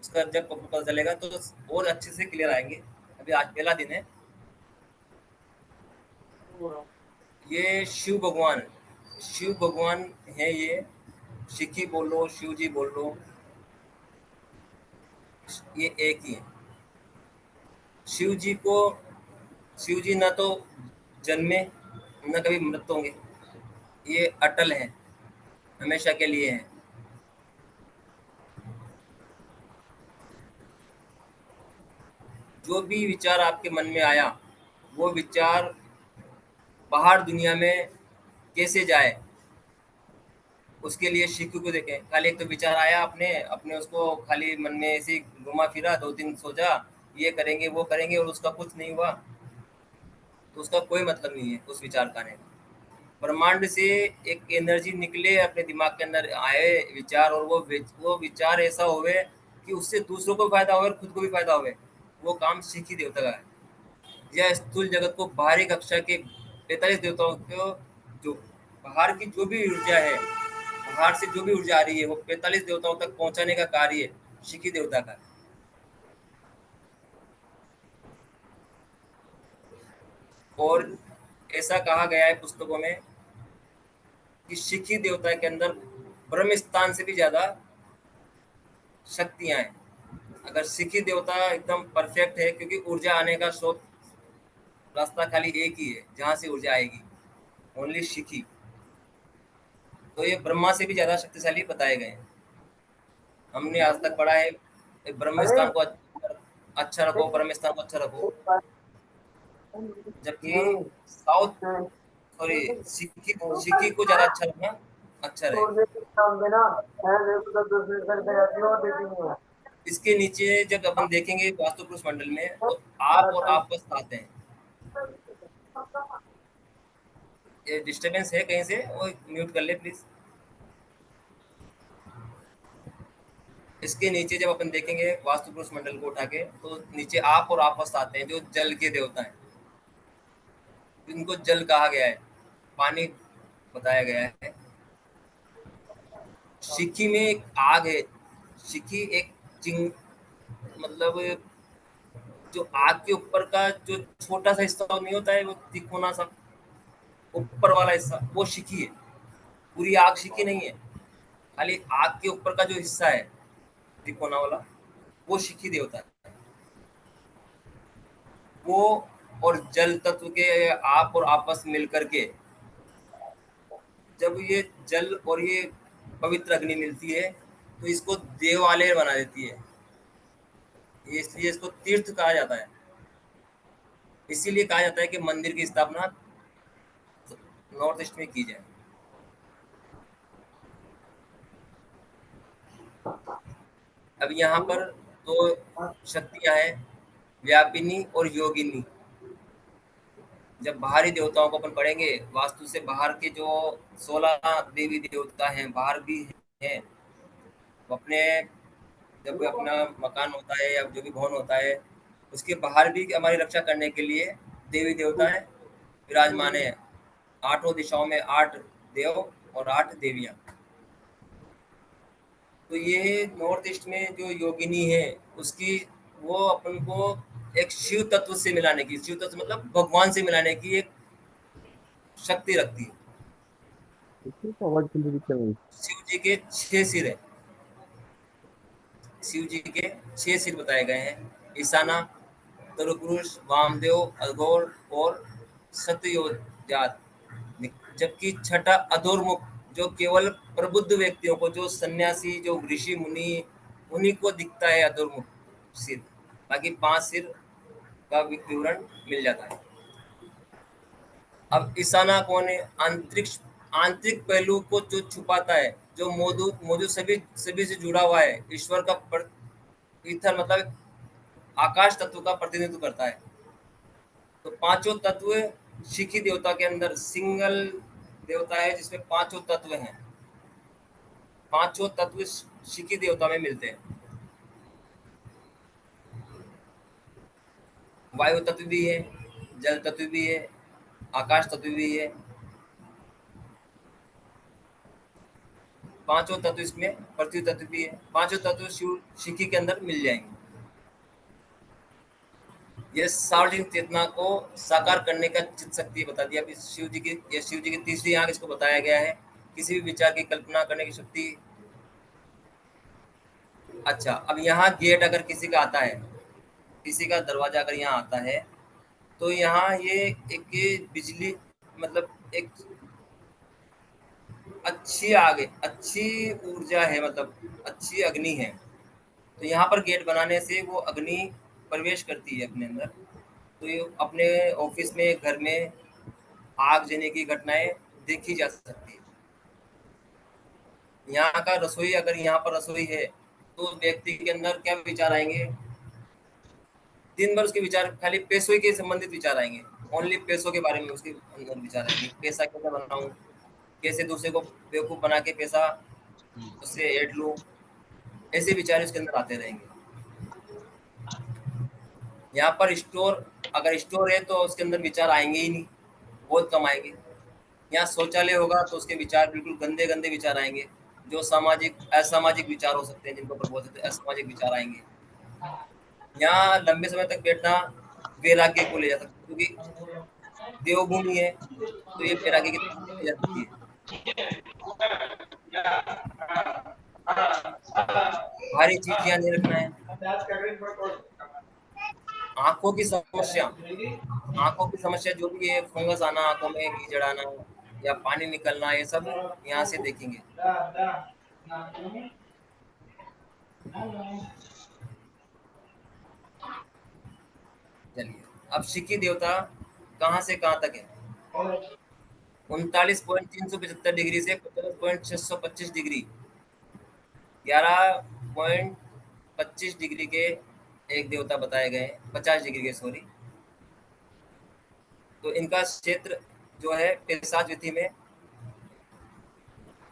उसका जब पता चलेगा तो और अच्छे से क्लियर आएंगे। अभी आज पहला दिन है। ये शिव भगवान है। ये सिक्की बोल लो, शिव जी बोल लो, ये एक ही है। शिव जी को, शिव जी ना तो जन्मे न कभी मृत होंगे, ये अटल है, हमेशा के लिए है। जो भी विचार आपके मन में आया वो विचार बाहर दुनिया में कैसे जाए उसके लिए शिव को देखें। खाली एक तो विचार आया अपने अपने उसको खाली मन में ऐसे घुमा फिरा, 2 दिन सोचा ये करेंगे वो करेंगे और उसका कुछ नहीं हुआ, तो उसका कोई मतलब नहीं है उस विचार का आने का। ब्रह्मांड से एक एनर्जी निकले, अपने दिमाग के अंदर आए विचार, और वो विचार ऐसा होवे कि उससे दूसरों को भी फायदा होवे और खुद को भी फायदा होवे। वो काम सिख ही देवता का है। यह स्थूल जगत को बाहरी कक्षा के 45 देवताओं को, जो बाहर की जो भी ऊर्जा है, बाहर से जो भी ऊर्जा आ रही है वो 45 देवताओं तक पहुंचाने का कार्य शिखी देवता का है। और ऐसा कहा गया है पुस्तकों में कि शिखी देवता के अंदर ब्रह्म स्थान से भी ज्यादा शक्तियां हैं। अगर सिखी देवता एकदम परफेक्ट है, क्योंकि ऊर्जा आने का स्रोत रास्ता खाली एक ही है जहां से ऊर्जा आएगी, ओनली शिखी। तो ये ब्रह्मा से भी ज्यादा शक्तिशाली बताए गए हैं। हमने आज तक पढ़ा है ब्रह्म स्थान को अच्छा रखो, ब्रह्म स्थान को अच्छा रखो, जबकि साउथ, सॉरी, सिक्की सिक्की को ज्यादा अच्छा रखना अच्छा रहेगा। इसके नीचे जब अपन देखेंगे वास्तु पुरुष मंडल में तो आप और आप बस आते हैं। ये डिस्टरबेंस है कहीं से, वो म्यूट कर ले प्लीज। इसके नीचे जब अपन देखेंगे वास्तु पुरुष मंडल को उठा के तो नीचे आप और आपस आते हैं जो जल के देवता हैं, इनको जल कहा गया है। पानी बताया गया है। सिक्की में एक आग है। सिक्की एक चिंग मतलब जो आग के ऊपर का जो छोटा सा हिस्सा नहीं होता है, वो तिकोना सा ऊपर वाला हिस्सा, वो सिक्की है। पूरी आग सिक्की नहीं है, खाली आग के ऊपर का जो हिस्सा है तिकोना वाला, वो सिक्की देवता है। वो और जल तत्व के आप और आपस मिलकर के जब ये जल और ये पवित्र अग्नि मिलती है तो इसको देवालय बना देती है। इसलिए इसको तीर्थ कहा जाता है। इसीलिए कहा जाता है कि मंदिर की स्थापना नॉर्थ ईस्ट में की जाए। अब यहाँ पर दो शक्तियां हैं, व्यापिनी और योगिनी। जब बाहरी देवताओं को अपन पढ़ेंगे वास्तु से, बाहर के जो 16 देवी देवता हैं बाहर भी हैं, वो अपने जब कोई अपना मकान होता है या जो भी भवन होता है उसके बाहर भी हमारी रक्षा करने के लिए देवी देवता है विराजमान है। आठों दिशाओं में 8 देव और 8 देवियां। तो ये नॉर्थ ईस्ट में जो योगिनी है उसकी, वो अपन को एक शिव तत्व से मिलाने की, शिव तत्व मतलब भगवान से मिलाने की एक शक्ति रखती है। शिव जी के 6 सिर है। शिव जी के 6 सिर बताए गए हैं। ईशाना, तरुपुरुष, वामदेव, अघोर और सत्ययोजात। जबकि छठा अधोर्मुख, जो केवल प्रबुद्ध व्यक्तियों को, जो सन्यासी, जो ऋषि मुनि, उन्हीं को दिखता है अधोर्मुख सिर। बाकी 5 सिर का विवरण मिल जाता है। अब ईशाना कौन है? आंतरिक आंतरिक पहलू को जो छुपाता है, जो मौजूद मौजूद सभी सभी से जुड़ा हुआ है, ईश्वर का ईथर मतलब आकाश तत्व का प्रतिनिधित्व करता है। तो पांचों तत्व शिखी देवता के अंदर सिंगल देवता है जिसमें पांचों तत्व हैं। पांचों तत्व शिखी देवता में मिलते हैं। वायु तत्व भी है, जल तत्व भी है, आकाश तत्व भी है। पांचों तत्व इसमें, पृथ्वी तत्व भी है। पांचों तत्व शिव शिखी के अंदर मिल जाएंगे। ये सार्वजनिक चेतना को साकार करने का चित्त शक्ति बता दिया। अभी शिव जी की, ये शिव जी की तीसरी आंख इसको बताया गया है। किसी भी विचार की कल्पना करने की शक्ति। अच्छा, अब यहाँ गेट अगर किसी का आता है, किसी का दरवाजा अगर यहाँ आता है, तो यहाँ ये एक बिजली मतलब एक अच्छी आग है, अच्छी ऊर्जा है, मतलब अच्छी अग्नि है। तो यहाँ पर गेट बनाने से वो अग्नि प्रवेश करती है अपने अंदर। तो ये अपने ऑफिस में, घर में आग जलने की घटनाएं देखी जा सकती है। यहाँ का रसोई, अगर यहाँ पर रसोई है तो उस व्यक्ति के अंदर क्या विचार आएंगे? दिन भर उसके विचार खाली पैसों के संबंधित विचार आएंगे। ओनली पैसों के बारे में उसके अंदर विचार आएंगे। पैसा कैसे बनाऊं, कैसे दूसरे को बेवकूफ बना के पैसा उससे ऐड लूं, ऐसे विचार उसके अंदर आते रहेंगे। यहाँ पर स्टोर, अगर स्टोर है तो उसके अंदर विचार आएंगे ही नहीं, बहुत कम आएंगे। यहाँ शौचालय होगा तो उसके विचार बिल्कुल गंदे गंदे विचार आएंगे, जो सामाजिक असामाजिक विचार हो सकते हैं, जिनको पर बोल सकते हैं असामाजिक विचार आएंगे। यहाँ लंबे समय तक बैठना वैराग्य को ले जा सकता है, क्योंकि देवभूमि है तो ये वैराग्य की तरफ ले जा सकती है। भारी चीज यहाँ नहीं रखना है। आंखों की समस्या, आंखों की समस्या जो भी है, फंगस आना आंखों में, कीचड़ आना या पानी निकलना, ये सब यहाँ से देखेंगे। चलिए, अब शिकी देवता कहाँ से कहाँ तक है? 39.375 डिग्री से 50.625 डिग्री, 11.25 डिग्री के एक देवता बताए गए हैं, 50 डिग्री के, सॉरी। तो इनका क्षेत्र जो है पेशाच विधि में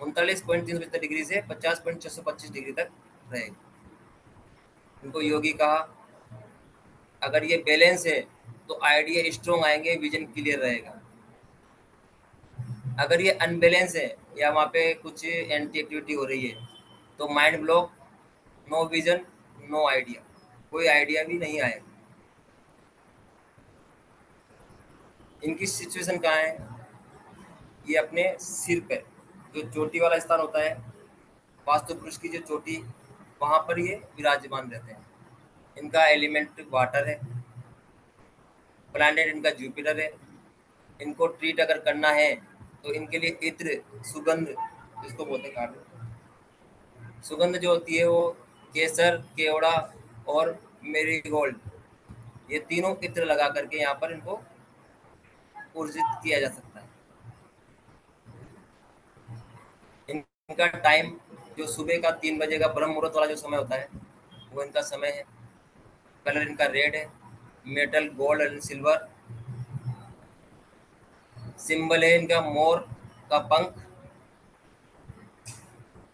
39.375 डिग्री से 50.625 डिग्री तक रहेगा। इनको योगी कहा। अगर ये बैलेंस है तो आइडिया स्ट्रॉन्ग आएंगे, विजन क्लियर रहेगा। अगर ये अनबैलेंस है या वहाँ पे कुछ एंटी एक्टिविटी हो रही है तो mind block, no vision, no idea, कोई आइडिया भी नहीं आएगा। इनकी सिचुएशन कहाँ है? ये अपने सिर पे जो चोटी वाला स्थान होता है, वास्तु पुरुष की जो चोटी, वहाँ पर ये विराजमान रहते हैं। इनका एलिमेंट वाटर है, प्लैनेट इनका जुपिटर है। इनको ट्रीट अगर करना है तो इनके लिए इत्र, सुगंध, जिसको बोलते हैं कार्ड, सुगंध जो होती है वो केसर, केवड़ा और मेरीगोल्ड, ये तीनों इत्र लगा करके यहाँ पर इनको ऊर्जित किया जा सकता है। इनका टाइम जो सुबह का 3 बजे का ब्रह्म मुहूर्त वाला जो समय होता है वो इनका समय है। कलर इनका रेड है, metal gold and silver. Symbol है इनका मोर का पंख,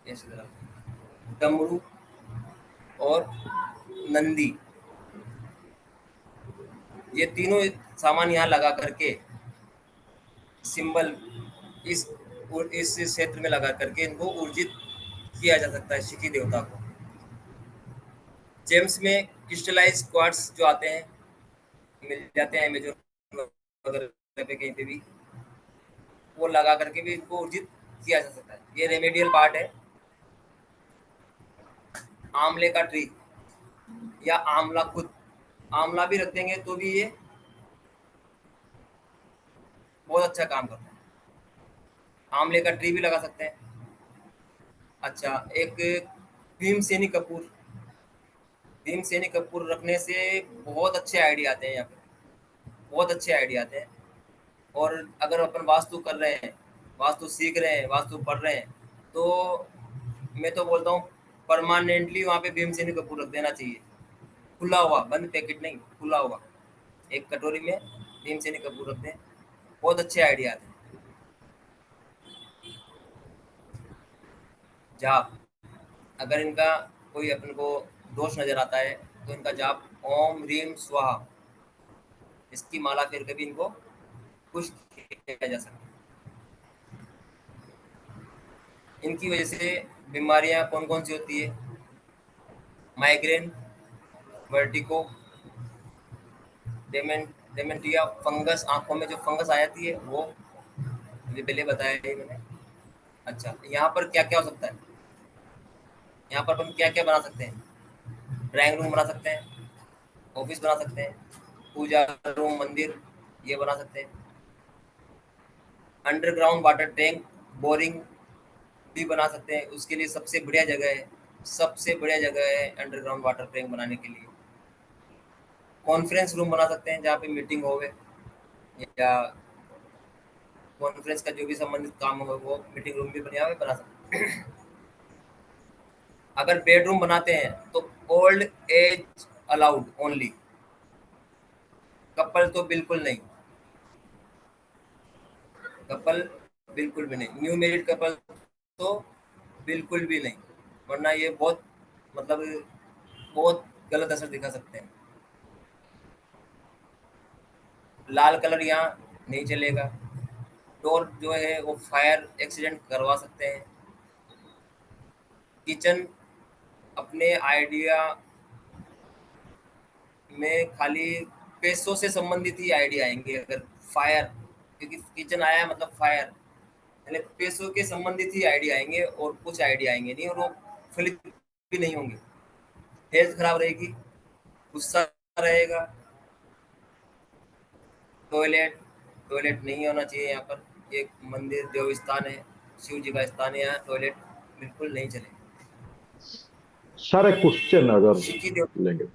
इसी तरह डमरू और नंदी, ये तीनों सामान यहाँ लगा करके सिंबल इस इस क्षेत्र में लगा करके इनको ऊर्जित किया जा सकता है शिखी देवता को। जेम्स में क्रिस्टलाइज क्वार्ट्स जो आते हैं, मिल जाते हैं अमेजोन वगैरह पे कहीं पे भी, वो लगा करके भी इनको ऊर्जित किया जा सकता है। ये रेमेडियल पार्ट है। आंवले का ट्री या आंवला खुद, आंवला भी रख देंगे तो भी ये बहुत अच्छा काम करता है। आंवले का ट्री भी लगा सकते हैं। अच्छा, एक भीमसेनी कपूर, भीमसेनी कपूर रखने से बहुत अच्छे आइडिया आते हैं यहाँ पे, बहुत अच्छे आइडिया आते हैं। और अगर अपन वास्तु कर रहे हैं, वास्तु सीख रहे हैं, वास्तु पढ़ रहे हैं, तो मैं तो बोलता हूँ परमानेंटली वहाँ पे भीमसेनी कपूर रख देना चाहिए, खुला हुआ, बंद पैकेट नहीं, खुला हुआ एक कटोरी में भीमसेनी कपूर रख दें, बहुत अच्छे आइडिया आते हैं। जाप, अगर इनका कोई अपन को दोष नजर आता है तो इनका जाप ओम ह्रीम स्वाहा, इसकी माला फिर कभी इनको खुश किया जा सकता है। इनकी वजह से बीमारियां कौन कौन सी होती है? माइग्रेन, वर्टिको, डेमेंटिया, फंगस, आंखों में जो फंगस आ जाती है वो, ये पहले बताया है मैंने। अच्छा, यहाँ पर क्या क्या हो सकता है? यहाँ पर अपन क्या क्या बना सकते हैं? ड्राइंग रूम बना सकते हैं, ऑफिस बना सकते हैं, पूजा रूम, मंदिर, ये बना सकते हैं। अंडरग्राउंड वाटर टैंक, बोरिंग भी बना सकते हैं। उसके लिए सबसे बढ़िया जगह है, सबसे बढ़िया जगह है अंडरग्राउंड वाटर टैंक बनाने के लिए। कॉन्फ्रेंस रूम बना सकते हैं जहाँ पे मीटिंग होवे, या कॉन्फ्रेंस का जो भी संबंधित काम हो वो मीटिंग रूम भी बना सकते हैं। अगर बेडरूम बनाते हैं तो old age allowed only, couple तो बिल्कुल नहीं, कपल बिल्कुल भी नहीं, न्यू मैरिड कपल तो बिल्कुल भी नहीं, वरना ये बहुत, मतलब बहुत गलत असर दिखा सकते हैं। लाल कलर यहाँ नहीं चलेगा। डोर जो है वो फायर एक्सीडेंट करवा सकते हैं। किचन अपने आइडिया में खाली पैसों से संबंधित ही आइडिया आएंगे अगर फायर, क्योंकि किचन आया मतलब फायर, यानी पैसों के संबंधित ही आइडिया आएंगे और कुछ आइडिया आएंगे नहीं, और वो फलित भी नहीं होंगे। हेल्थ खराब रहेगी, गुस्सा रहेगा। टॉयलेट, टॉयलेट नहीं होना चाहिए यहाँ पर। एक मंदिर देव स्थान है, शिव जी का स्थान है, यहाँ टॉयलेट बिल्कुल नहीं चलेगा। सर एक क्वेश्चन अगर सिक्की देव, लेंगे,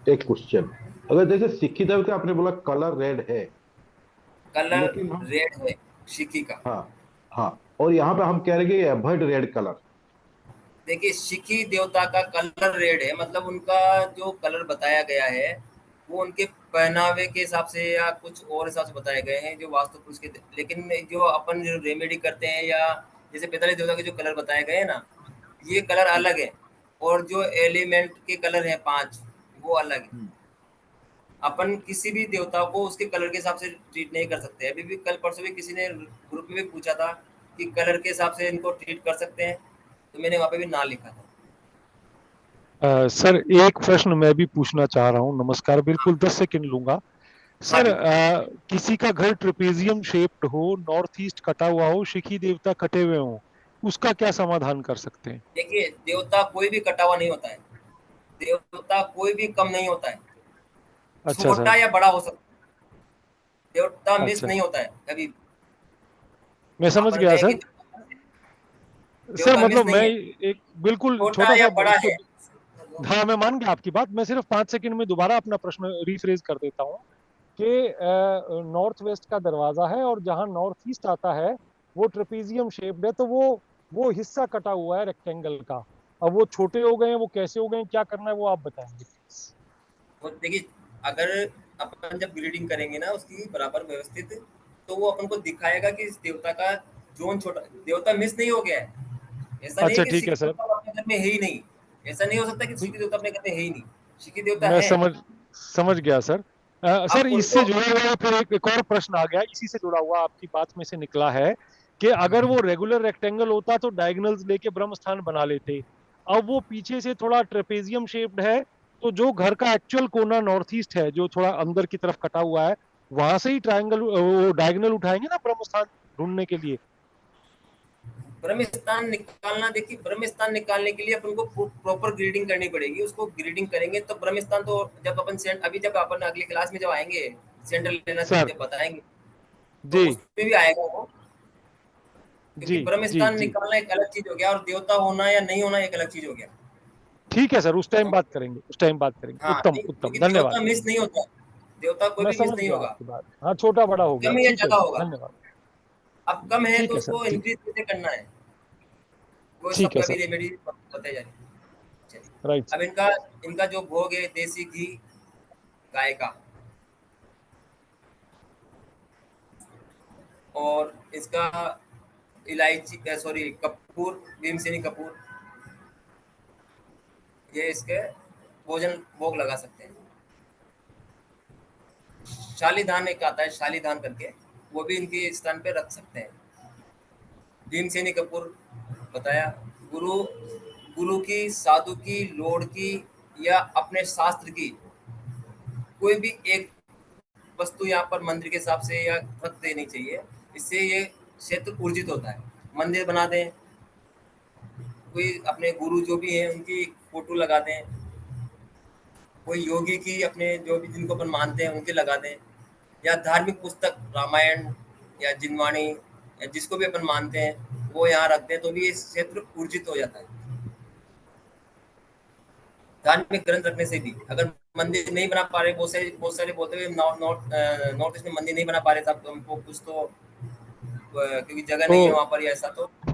एक क्वेश्चन, अगर जैसे सिक्की देव का आपने बोला कलर रेड है, कलर लेकिन हम, रेड है सिक्की का। हाँ हाँ, और यहाँ पे हम कह रहे हैं कि अवॉइड रेड कलर। देखिए, सिक्की देवता का कलर रेड है, मतलब उनका जो कलर बताया गया है वो उनके पहनावे के हिसाब से या कुछ और हिसाब से बताए गए हैं जो वास्तु पुरुष के। लेकिन जो अपन जो रेमेडी करते हैं, या जैसे पितली देवता के जो कलर बताए गए हैं ना, ये कलर अलग है। और जो एलिमेंट के कलर हैं 5, वो अलग है। अपन किसी भी देवता को उसके कलर के हिसाब से ट्रीट नहीं कर सकते। अभी भी कल परसों भी किसी ने ग्रुप में भी पूछा था कि कलर के हिसाब से इनको ट्रीट कर सकते हैं, तो मैंने वहां पे भी ना लिखा था। सर एक प्रश्न मैं भी पूछना चाह रहा हूँ। नमस्कार, हाँ बिल्कुल 10 सेकंड लूंगा। हाँ सर जी। किसी का घर ट्रेपेजियम शेप्ड हो, नॉर्थ ईस्ट कटा हुआ हो, शिखी देवता कटे हुए हो, उसका क्या समाधान कर सकते हैं? देखिए, देवता कोई भी कटा हुआ नहीं होता है, देवता कोई भी कम नहीं होता है, अच्छा छोटा सर। या बड़ा हो सकता है, देवता मिस अच्छा, नहीं होता है कभी भी। मैं समझ अपन गया कहें कि सर। सर देवता मिस मतलब नहीं मैं है, एक बिल्कुल छोटा छोटा या सा बड़ा उसको, है। हाँ मैं मान गया आपकी बात। मैं सिर्फ 5 सेकंड में दोबारा अपना प्रश्न रिफ्रेज कर देता हूँ कि नॉर्थ वेस्ट का दरवाजा है और जहां नॉर्थ ईस्ट आता है वो ट्रेपेजियम शेप्ड है, तो वो हिस्सा कटा हुआ है रेक्टेंगल का। अब वो छोटे हो गए हैं, वो कैसे हो गए हैं, क्या करना है वो आप बताएंगे प्लीज। वो देखिए, अगर अपन जब ग्रीडिंग करेंगे ना उसकी बराबर व्यवस्थित, तो वो अपन को दिखाएगा कि इस देवता का जोन छोटा, देवता मिस नहीं हो गया है। ऐसा नहीं है अच्छा कि ठीक है सिक्की सर। देवता अपने घर में है ही नहीं। ऐसा नहीं हो सकता कि ठीक, सिक्की देवता अपने घर में है ही नहीं, सिक्की देवता मैं है। समझ समझ गया सर। सर आप इससे उनको जुड़ा हुआ फिर एक और प्रश्न आ गया, इसी से जुड़ा हुआ आपकी बात में से निकला है कि अगर वो रेगुलर रेक्टेंगल होता तो डायगोनल्स लेके ब्रह्म स्थान बना लेते। अब वो पीछे से थोड़ा ट्रेपेजियम शेप्ड है, तो जो घर का एक्चुअल कोना नॉर्थ ईस्ट है जो थोड़ा अंदर की तरफ कटा हुआ है, वहां से ही ट्रायंगल वो डायगोनल उठाएंगे ना ब्रह्म स्थान ढूंढने के लिए। ब्रह्म स्थान निकालना, देखिए ब्रह्म स्थान निकालने के लिए अपन को प्रॉपर ग्रीडिंग करनी पड़ेगी। उसको ग्रीडिंग करेंगे तो ब्रह्म स्थान, तो जब अपन अभी जब अपन अगली क्लास में जब आएंगे, सेंटर लेना सर जब बताएंगे, तो जी उसमें भी आएगा वो। क्योंकि जी ब्रह्म जी स्थान जी। निकालना एक अलग चीज हो गया और देवता होना या नहीं होना एक अलग चीज हो गया। ठीक है सर, उस टाइम तो बात करेंगे, उस टाइम बात करेंगे। हाँ, उत्तम उत्तम, क्योंकि धन्यवाद। देवता मिस नहीं होता, देवता कोई मैं भी मिस समझ नहीं गया होगा। आपकी बात। हाँ छोटा बड़ा हो गया, कम या ठीक है ज्यादा सर, होगा। धन्यवाद। अब कम है ठीक तो है सर, उसको ठीक। इंक्रीज कैसे करना है, वो ठीक है सबका भी सर। रेमेडी बताई जा रही है। चलिए, राइट अब सर। इनका इनका जो भोग है देसी घी गाय का, और इसका इलायची, सॉरी कपूर, भीमसेनी कपूर, ये इसके भोजन भोग लगा सकते हैं। शालीधान एक आता है, शालीधान करके, वो भी इनके स्थान पे रख सकते हैं। भीमसेनी कपूर बताया। गुरु गुरु की, साधु की, लौड़ की, या अपने शास्त्र की कोई भी एक वस्तु यहाँ पर मंदिर के हिसाब से या रख देनी चाहिए। इससे ये क्षेत्र ऊर्जित होता है। मंदिर बना दें, कोई अपने गुरु जो भी हैं उनकी फोटो लगा दें, कोई योगी की, अपने जो भी जिनको अपन मानते हैं उनके लगा दें, या धार्मिक पुस्तक रामायण या जिनवाणी या जिसको भी अपन मानते हैं वो यहाँ रख दें, तो भी ये क्षेत्र ऊर्जित हो जाता है। धार्मिक ग्रंथ रखने से भी, अगर मंदिर नहीं बना पा रहे, बहुत सारे बोलते हुए नॉर्थ ईस्ट में मंदिर नहीं बना पा रहे, तब हमको कुछ तो क्योंकि जगह तो नहीं है वहां पर या ऐसा, तो तो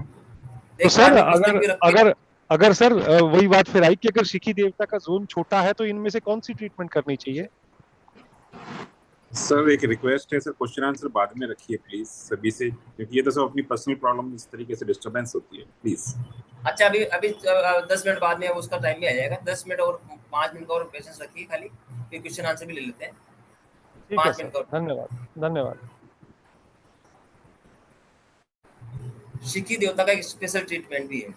एक सर धार्मिक पुस्तक अगर भी रख के। अगर अगर सर वही बात फिर आई कि अगर सिखी देवता का जोन छोटा है तो इनमें से कौन सी ट्रीटमेंट करनी चाहिए? सर एक रिक्वेस्ट है सर, क्वेश्चन आंसर बाद में रखिए प्लीज सभी से, क्योंकि ये तो सब अपनी पर्सनल प्रॉब्लम इस तरीके से डिस्टरबेंस होती है प्लीज। अच्छा, अभी अभी 10 मिनट बाद में उसका टाइम भी आ जाएगा। 10 मिनट और 5 मिनट का और पेशेंस रखिए खाली, फिर क्वेश्चन आंसर भी ले लेते हैं। ठीक है 5 मिनट सर, का और। धन्यवाद। धन्यवाद। शिखी देवता का एक स्पेशल ट्रीटमेंट भी है।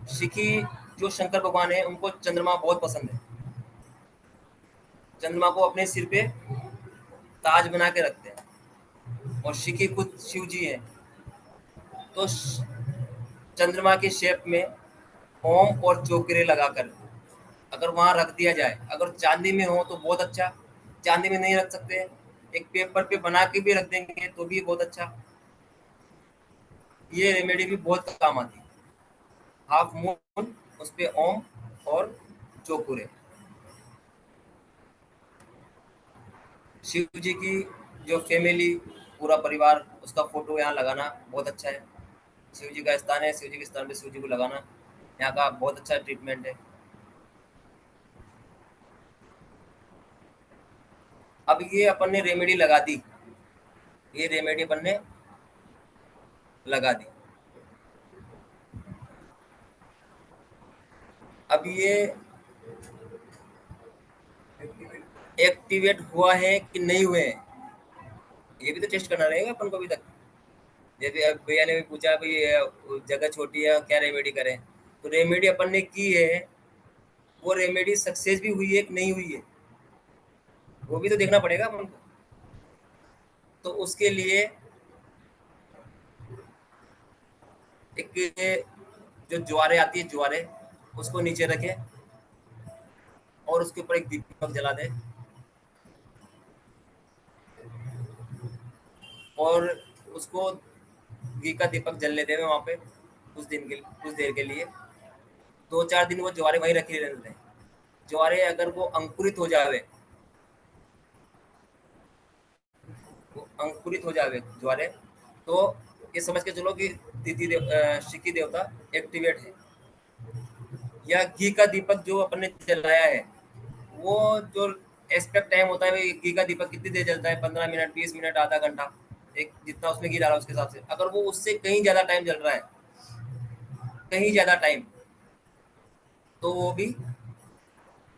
शिखी जो शंकर भगवान है उनको चंद्रमा बहुत पसंद है। चंद्रमा को अपने सिर पे ताज बना के रखते हैं, और शिखी खुद शिव जी है। तो चंद्रमा के शेप में ओम और चोकरे लगाकर अगर वहां रख दिया जाए, अगर चांदी में हो तो बहुत अच्छा, चांदी में नहीं रख सकते, एक पेपर पे बना के भी रख देंगे तो भी बहुत अच्छा। ये रेमेडी भी बहुत काम आती है। हाफ मून, उस पे ओम और चोकुरे। शिव जी की जो फैमिली, पूरा परिवार, उसका फोटो यहाँ लगाना बहुत अच्छा है। शिव जी का स्थान है, शिव जी के स्थान पे शिव जी को लगाना यहाँ का बहुत अच्छा ट्रीटमेंट है। अब ये अपन ने रेमेडी लगा दी, ये रेमेडी अपन ने लगा दी। अब ये एक्टिवेट हुआ है कि नहीं हुए हैं, ये भी तो टेस्ट करना रहेगा अपन को अभी तक। जैसे अब भैया ने भी पूछा भाई जगह छोटी है क्या रेमेडी करें, तो रेमेडी अपन ने की है, वो रेमेडी सक्सेस भी हुई है कि नहीं हुई है, वो भी तो देखना पड़ेगा अपन को। तो उसके लिए एक जो ज्वारे आती है, ज्वारे उसको नीचे रखे और उसके ऊपर एक दीपक जला दे और उसको घी का दीपक जलने देवे वहां पे कुछ देर के लिए। 2-4 दिन वो ज्वारे वहीं रखे रहने दें। ज्वारे अगर वो अंकुरित हो जावे, ज्वारे, तो ये समझ के चलो कि शिकी देवता एक्टिवेट है। या घी का दीपक जो अपन ने जलाया है, वो जो एक्सपेक्ट टाइम होता है भाई, घी का दीपक कितनी देर जलता है, 15 मिनट, 20 मिनट, आधा घंटा, एक जितना उसमें घी डाला उसके हिसाब से। अगर वो उससे कहीं ज्यादा टाइम जल रहा है, कहीं ज्यादा टाइम, तो वो भी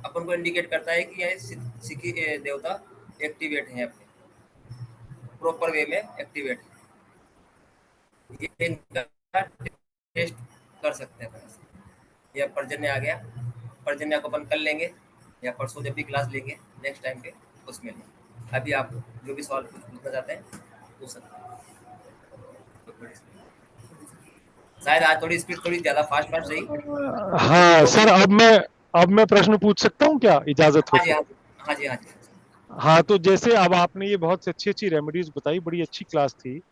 अपन को इंडिकेट करता है कि यह सिखी देवता एक्टिवेट है, अपने प्रॉपर वे में एक्टिवेट है। ये इनका टेस्ट कर सकते हैं अपन। या पर्जन्य आ गया, पर्जन्य को अपन कल लेंगे या परसों जब भी क्लास लेंगे नेक्स्ट टाइम पे, उसमें लेंगे। अभी आप जो भी सवाल पूछना चाहते हैं पूछ सकते हैं। शायद आज थोड़ी स्पीड थोड़ी ज्यादा फास्ट फास्ट रही। हाँ तो सर, अब मैं प्रश्न पूछ सकता हूँ क्या, इजाजत हो हाँ जी, तो? हाँ जी, हाँ जी, हाँ जी। हाँ, तो जैसे अब आपने ये बहुत अच्छी अच्छी रेमेडीज बताई, बड़ी अच्छी क्लास थी।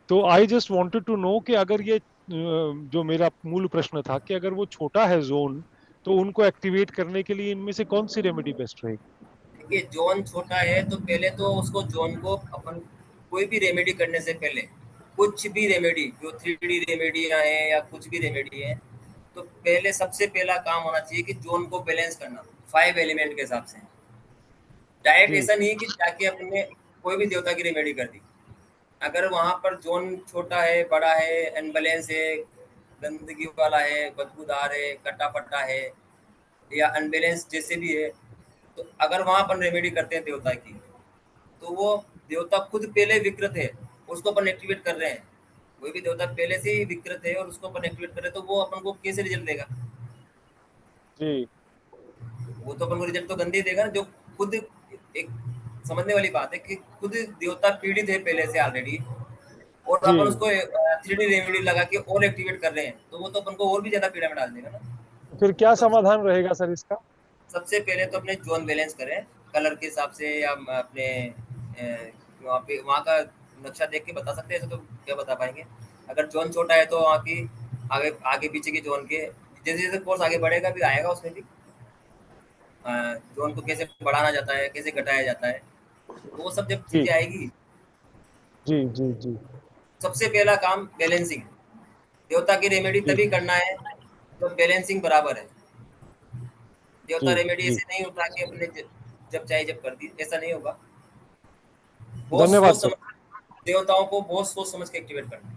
तो I just wanted to know कि अगर ये जो मेरा मूल प्रश्न था कि अगर वो छोटा है जोन, तो उनको एक्टिवेट करने के लिए इनमें से कौन सी रेमेडी बेस्ट रहेगी? देखिए, जोन छोटा है तो पहले तो उसको जोन को अपन कोई भी रेमेडी करने से पहले, कुछ भी रेमेडी जो 3D रेमेडियाँ हैं या कुछ भी रेमेडी है, तो पहले सबसे पहला काम होना चाहिए कि जोन को बैलेंस करना 5 एलिमेंट के हिसाब से। डायरेक्ट जी ऐसा नहीं कि जाके अपने कोई भी देवता की रेमेडी कर दी। अगर वहां पर जोन छोटा है, बड़ा है, अनबैलेंस है, गंदगी वाला है, बदबूदार है, कटा फटा है, या अनबैलेंस जैसे भी है, तो अगर वहां अपन रेमेडी करते हैं देवता की, तो वो देवता खुद पहले विकृत है, उसको अपन एक्टिवेट कर रहे हैं। कोई भी देवता पहले से ही विकृत है और उसको अपन एक्टिवेट कर रहे हैं, तो वो अपन को कैसे रिजल्ट देगा? जी वो तो अपन को रिजल्ट तो गंदे ही देगा ना। जो खुद एक समझने वाली बात है कि खुद देवता पीड़ित है पहले से ऑलरेडी, और जी। अपन उसको 3D रेमेडी लगा के और एक्टिवेट कर रहे हैं, तो वो तो अपन को और भी ज्यादा पीड़ा में डाल देगा ना। फिर क्या तो समाधान रहेगा सर इसका? सबसे पहले तो अपने जोन बैलेंस करें कलर के हिसाब से, या अपने वहाँ पे वहाँ का नक्शा देख के बता सकते हैं। ऐसे तो क्या बता पाएंगे। अगर जोन छोटा है तो वहाँ की आगे आगे पीछे के जोन के जैसे जैसे कोर्स आगे बढ़ेगा भी आएगा उसमें भी जोन को कैसे बढ़ाना जाता है, कैसे घटाया जाता है, तो वो सब जब जी चीजें आएगी। जी जी जी सबसे पहला काम बैलेंसिंग। देवता की रेमेडी जी तभी करना है जब बैलेंसिंग बराबर है। देवता जी रेमेडी जी। ऐसे नहीं उठा के अपने जब चाहे जब कर दी, ऐसा नहीं होगा। बहुत धन्यवाद सोच सर। समझ, देवताओं को बहुत सोच समझ के एक्टिवेट करना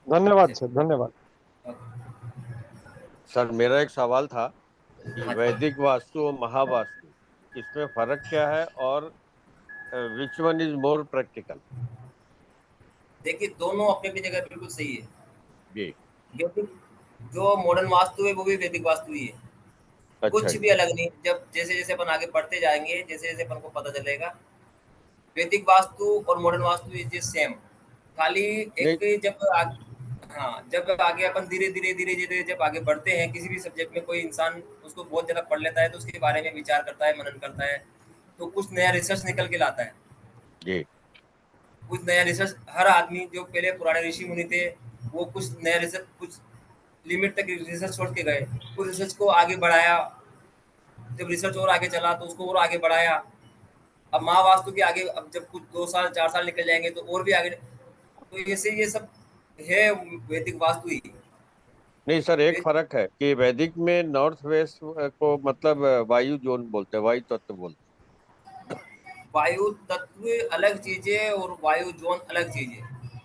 धन्यवाद है। सर, धन्यवाद। सर मेरा एक सवाल था कि हाँ जी। वैदिक वास्तु और महावास्तु इसमें फर्क क्या है, और which one is more practical? देखिए, दोनों अपनी अपनी जगह बिल्कुल सही है। जी। वैदिक जो मॉडर्न वास्तु है वो भी वैदिक वास्तु ही है, अच्छा कुछ जी। भी अलग नहीं। जब जैसे जैसे अपन आगे बढ़ते जाएंगे, जैसे जैसे अपन को पता चलेगा, वैदिक वास्तु और मॉडर्न वास्तु इज सेम। खाली नहीं एक जब हाँ, जब आगे अपन धीरे धीरे धीरे धीरे जब आगे बढ़ते हैं किसी भी सब्जेक्ट में, कोई इंसान उसको बहुत ज्यादा पढ़ लेता है तो उसके बारे में विचार करता है, मनन करता है, तो कुछ नया रिसर्च निकल के लाता है। जी। कुछ नया रिसर्च, हर आदमी जो पहले पुराने ऋषि मुनि थे, वो कुछ नया रिसर्च, कुछ लिमिट तक रिसर्च छोड़ के गए, कुछ रिसर्च को आगे बढ़ाया। जब रिसर्च और आगे चला तो उसको और आगे बढ़ाया। अब महावास्तु के आगे, अब जब कुछ 2 साल 4 साल निकल जाएंगे तो और भी आगे। तो ऐसे ये सब है वैदिक वास्तु ही। नहीं सर, एक फर्क है कि वैदिक में नॉर्थ वेस्ट को मतलब वायु जोन बोलते हैं, वायु तत्व बोलते वायु तत्व अलग चीज है और वायु जोन अलग चीज है। हैं।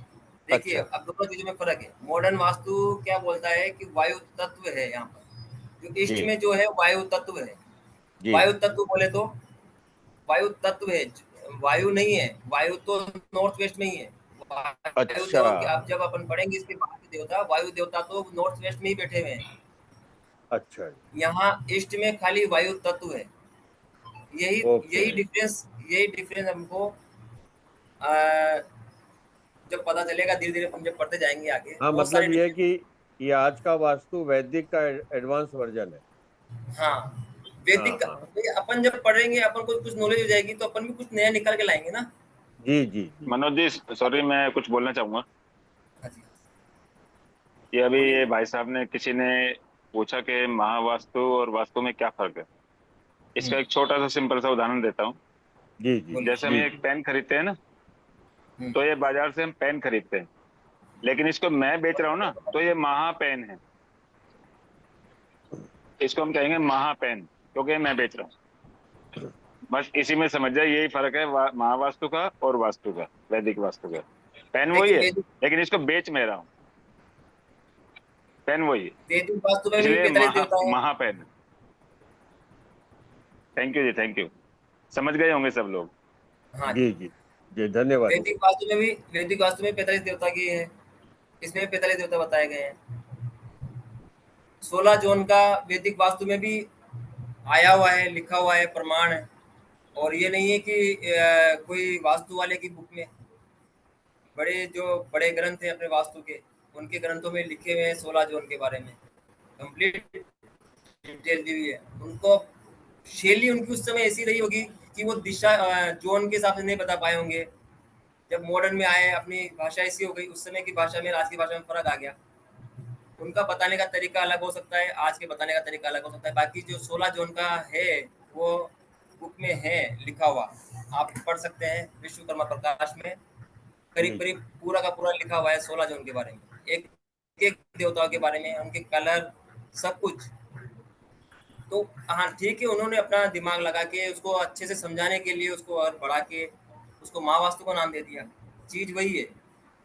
देखिए, अच्छा। अब दोनों चीजों में फर्क है। मॉडर्न वास्तु क्या बोलता है कि वायु तत्व है यहाँ पर, जो ईस्ट जी में जो है वायु तत्व है। जी वायु तत्व बोले तो वायु तत्व है, वायु नहीं है। वायु तो नॉर्थ वेस्ट में ही है। वायु अच्छा। जो अब जब अपन पढ़ेंगे इसके बाद देवता, वायु देवता तो नॉर्थ वेस्ट में ही बैठे हुए हैं। अच्छा। यहाँ ईस्ट में खाली वायु तत्व है। यही ओके। यही डिफरेंस हमको अ, जब पता चलेगा धीरे धीरे, हम जब पढ़ते जाएंगे आगे हाँ, बहुत सारे मतलब ये डिफरेंस। कि ये आज का वास्तु वैदिक का एडवांस वर्जन है। हाँ, हाँ वैदिक हाँ। अपन जब पढ़ेंगे अपन को कुछ नॉलेज हो जाएगी तो अपन भी कुछ नया निकाल के लाएंगे ना। जी जी जी। मनोज जी, सॉरी, मैं कुछ बोलना चाहूंगा। हाँ जी, ये अभी बोलिए। ये भाई साहब ने, किसी ने पूछा कि महावास्तु और वास्तु में क्या फर्क है। इसका एक छोटा सा सिंपल सा उदाहरण देता हूँ। जी जी बोलिए। जैसे हम जी एक पेन खरीदते हैं ना, हम्म, तो ये बाजार से हम पेन खरीदते हैं, लेकिन इसको मैं बेच रहा हूँ ना, तो ये महापेन है। इसको हम कहेंगे महापेन, क्योंकि मैं बेच रहा हूँ। बस इसी में समझ जाए, यही फर्क है महावास्तु का और वास्तु का, वैदिक वास्तु का। पेन वही लेकिन है, वैदिक लेकिन इसको बेच मैं रहा हूँ। पेन वही है, वैदिक वास्तु में भी इसलिए 45 देवता है। Mahapen. Thank you ji, thank you. समझ गए होंगे सब लोग। हाँ जी जी, जी जी, धन्यवाद। वैदिक वास्तु में 45 देवता की है। इसमें 45 देवता बताए गए हैं। 16 जोन का वैदिक वास्तु में भी आया हुआ है, लिखा हुआ है, प्रमाण है। और ये नहीं है कि कोई वास्तु वाले की बुक में, बड़े ग्रंथ हैं अपने वास्तु के, उनके ग्रंथों में लिखे हुए हैं 16 जोन के बारे में, कंप्लीट डिटेल दी हुई है। उनको शैली उनकी उस समय ऐसी रही होगी कि वो दिशा जोन के हिसाब से नहीं बता पाए होंगे। जब मॉडर्न में आए, अपनी भाषा ऐसी हो गई, उस समय की भाषा में आज की भाषा में फर्क आ गया। उनका बताने का तरीका अलग हो सकता है, आज के बताने का तरीका अलग हो सकता है। बाकी जो 16 जोन का है वो बुक में है लिखा हुआ, आप पढ़ सकते हैं विश्वकर्मा प्रकाश में। करीब जी करीब पूरा का पूरा लिखा हुआ है 16 जोन के बारे में, एक एक देवताओं के बारे में, उनके कलर, सब कुछ। तो हाँ ठीक है, उन्होंने अपना दिमाग लगा के उसको अच्छे से समझाने के लिए उसको और बढ़ा के उसको महावास्तु का नाम दे दिया। चीज वही है,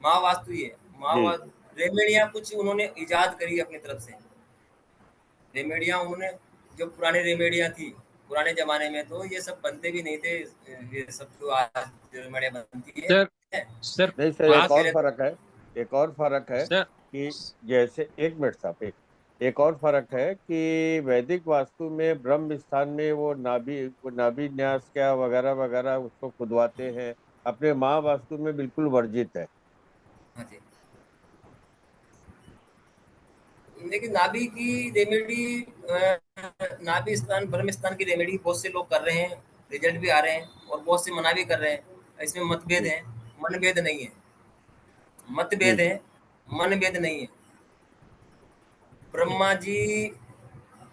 महावास्तु ही है। जी महावास्तु रेमेडियां कुछ उन्होंने इजाद करी अपनी तरफ से। रेमेडियां उन्होंने, जो पुरानी रेमेडियां थी पुराने जमाने में, तो ये सब बनते भी नहीं थे। ये सब जो आज रेमेडियां बनती है। सर सर नहीं सर, एक क्लास और मेरे फर्क है। एक और फर्क है सर कि जैसे, एक मिनट साहब, एक और फर्क है कि वैदिक वास्तु में ब्रह्म स्थान में वो नाभि न्यास क्या वगैरह वगैरह उसको खुदवाते हैं, अपने माँ वास्तु में बिल्कुल वर्जित है। हाँ जी, लेकिन नाभि की रेमेडी, नाभि स्थान ब्रह्म स्थान की रेमेडी बहुत से लोग कर रहे हैं, रिजल्ट भी आ रहे हैं और बहुत से मना भी कर रहे हैं। इसमें मतभेद जी है, मनभेद नहीं है। जी मतभेद है, मनभेद नहीं है। ब्रह्मा जी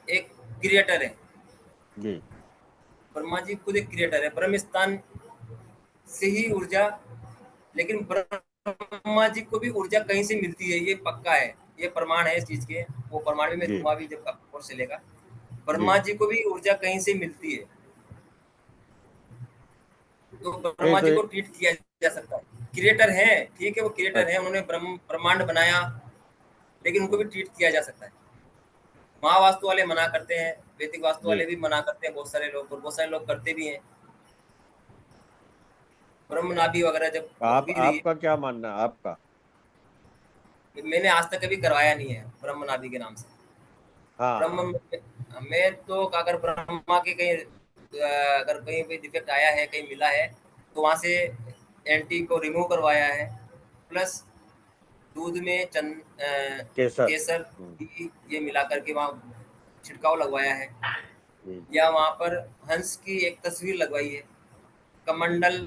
एक क्रिएटर है। जी ब्रह्मा जी खुद एक क्रिएटर है, ब्रह्म स्थान से ही ऊर्जा। लेकिन ब्रह्मा जी को भी ऊर्जा कहीं से मिलती है, ये पक्का है, ये प्रमाण है इस चीज के। वो प्रमाण भी मैं जी दूंगा भी जब कोर्स चलेगा। जी। ब्रह्मा जी को भी ऊर्जा कहीं से मिलती है, तो नहीं ब्रह्मा तो जी को ट्रीट किया जा सकता है। क्रिएटर है, ठीक है, वो क्रिएटर है, अच्छा। उन्होंने ब्रह्मांड बनाया, लेकिन उनको भी ट्रीट किया जा सकता है। महावास्तु वाले मना करते हैं, वैदिक वास्तु जी वाले भी मना करते हैं, बहुत सारे लोग, और बहुत सारे लोग करते भी हैं। ब्रह्म नाभि वगैरह जब हो आप भी रही आपका क्या मानना है आपका? है, मैंने आज तक कभी करवाया नहीं है ब्रह्म नाभि के नाम से। हाँ ब्रह्म में तो अगर ब्रह्मा के कहीं अगर कहीं कोई डिफेक्ट आया है, कहीं मिला है, तो वहां से एंटी को रिमूव करवाया है। प्लस दूध में केसर। केसर हम्म, भी ये मिला करके वहाँ छिड़काव लगवाया है। जी या वहाँ पर हंस की एक तस्वीर लगवाई है। कमंडल,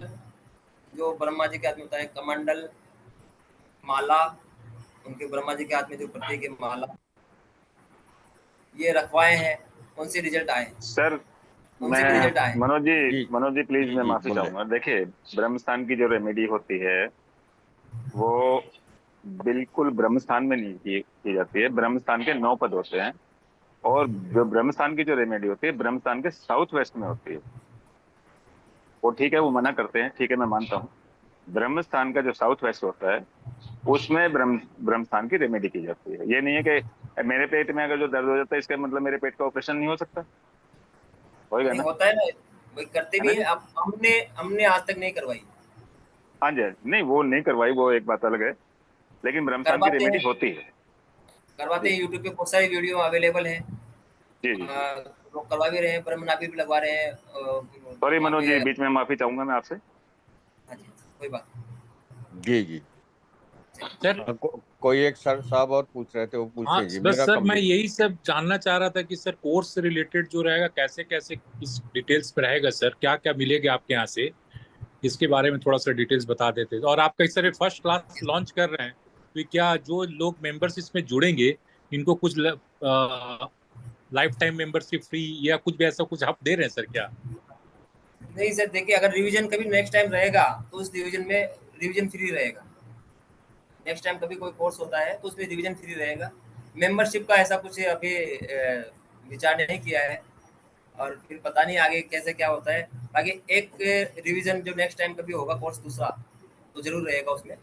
जो ब्रह्मा जी के हाथ में होता है कमंडल, माला, उनके ब्रह्मा जी के हाथ में जो प्रतीक है माला, ये रखवाए हैं। उनसे रिजल्ट आए हैं, सर, उनसे भी मैं रिजल्ट आए हैं। मनोज जी, जी मनोज जी प्लीज, जी मैं जी माफी बोले। चाहूंगा। देखिए, ब्रह्मस्थान की जो रेमेडी होती है वो बिल्कुल ब्रह्मस्थान में नहीं की जाती है। ब्रह्मस्थान के 9 पद होते हैं, और जो ब्रह्मस्थान की जो रेमेडी होती है ब्रह्मस्थान के साउथ वेस्ट में होती है। वो ठीक है, वो मना करते हैं, ठीक है, मैं मानता हूँ। ब्रह्मस्थान का जो साउथ वेस्ट होता है उसमें ब्रह्मस्थान की रेमेडी की जाती है। ये नहीं है कि मेरे पेट में अगर जो दर्द हो जाता है इसका मतलब मेरे पेट का ऑपरेशन नहीं हो सकता, होएगा नहीं ना। होता है ना, वही करते है भी ना? है। अब हमने आज तक नहीं करवाई। हाँ जी, नहीं वो नहीं करवाई, वो एक बात अलग है, लेकिन ब्रह्मस्थान की करवाते रेमेडी हैं, होती है। करवाते जी हैं, यूट्यूब पे बहुत सारी वीडियो अवेलेबल है। जी जी जी। लोग करवा भी रहे हैं, ब्रह्म नाभि भी लगवा रहे हैं सॉरी वहाँ मनोज पे। जी, बीच में माफी चाहूंगा मैं आपसे। हाँ जी, कोई बात जी जी। नहीं। सर। कोई एक सर साहब और पूछ रहे थे, वो पूछ हाँ लीजिए, बस मेरा सर, मैं कंप्लीट। यही सब जानना चाह रहा था कि सर कोर्स से रिलेटेड जो रहेगा, कैसे कैसे किस डिटेल्स पे रहेगा सर, क्या क्या मिलेगा आपके यहाँ से, इसके बारे में थोड़ा सा डिटेल्स बता देते। और आप कई सारे फर्स्ट क्लास लॉन्च कर रहे हैं, तो क्या जो लोग मेंबर्स इसमें जुड़ेंगे इनको कुछ लाइफ टाइम मेंबरशिप फ्री या कुछ भी ऐसा कुछ आप दे रहे हैं सर क्या? नहीं सर, देखिए अगर रिवीजन कभी नेक्स्ट टाइम रहेगा तो उस रिवीजन में रिवीजन फ्री रहेगा। नेक्स्ट टाइम कभी कोई कोर्स होता है तो उसमें रिवीजन फ्री रहेगा। मेंबरशिप का ऐसा कुछ अभी विचार नहीं किया है, और फिर पता नहीं आगे कैसे क्या होता है। बाकी एक रिवीजन जो नेक्स्ट टाइम कभी होगा कोर्स दूसरा, तो जरूर रहेगा उसमें।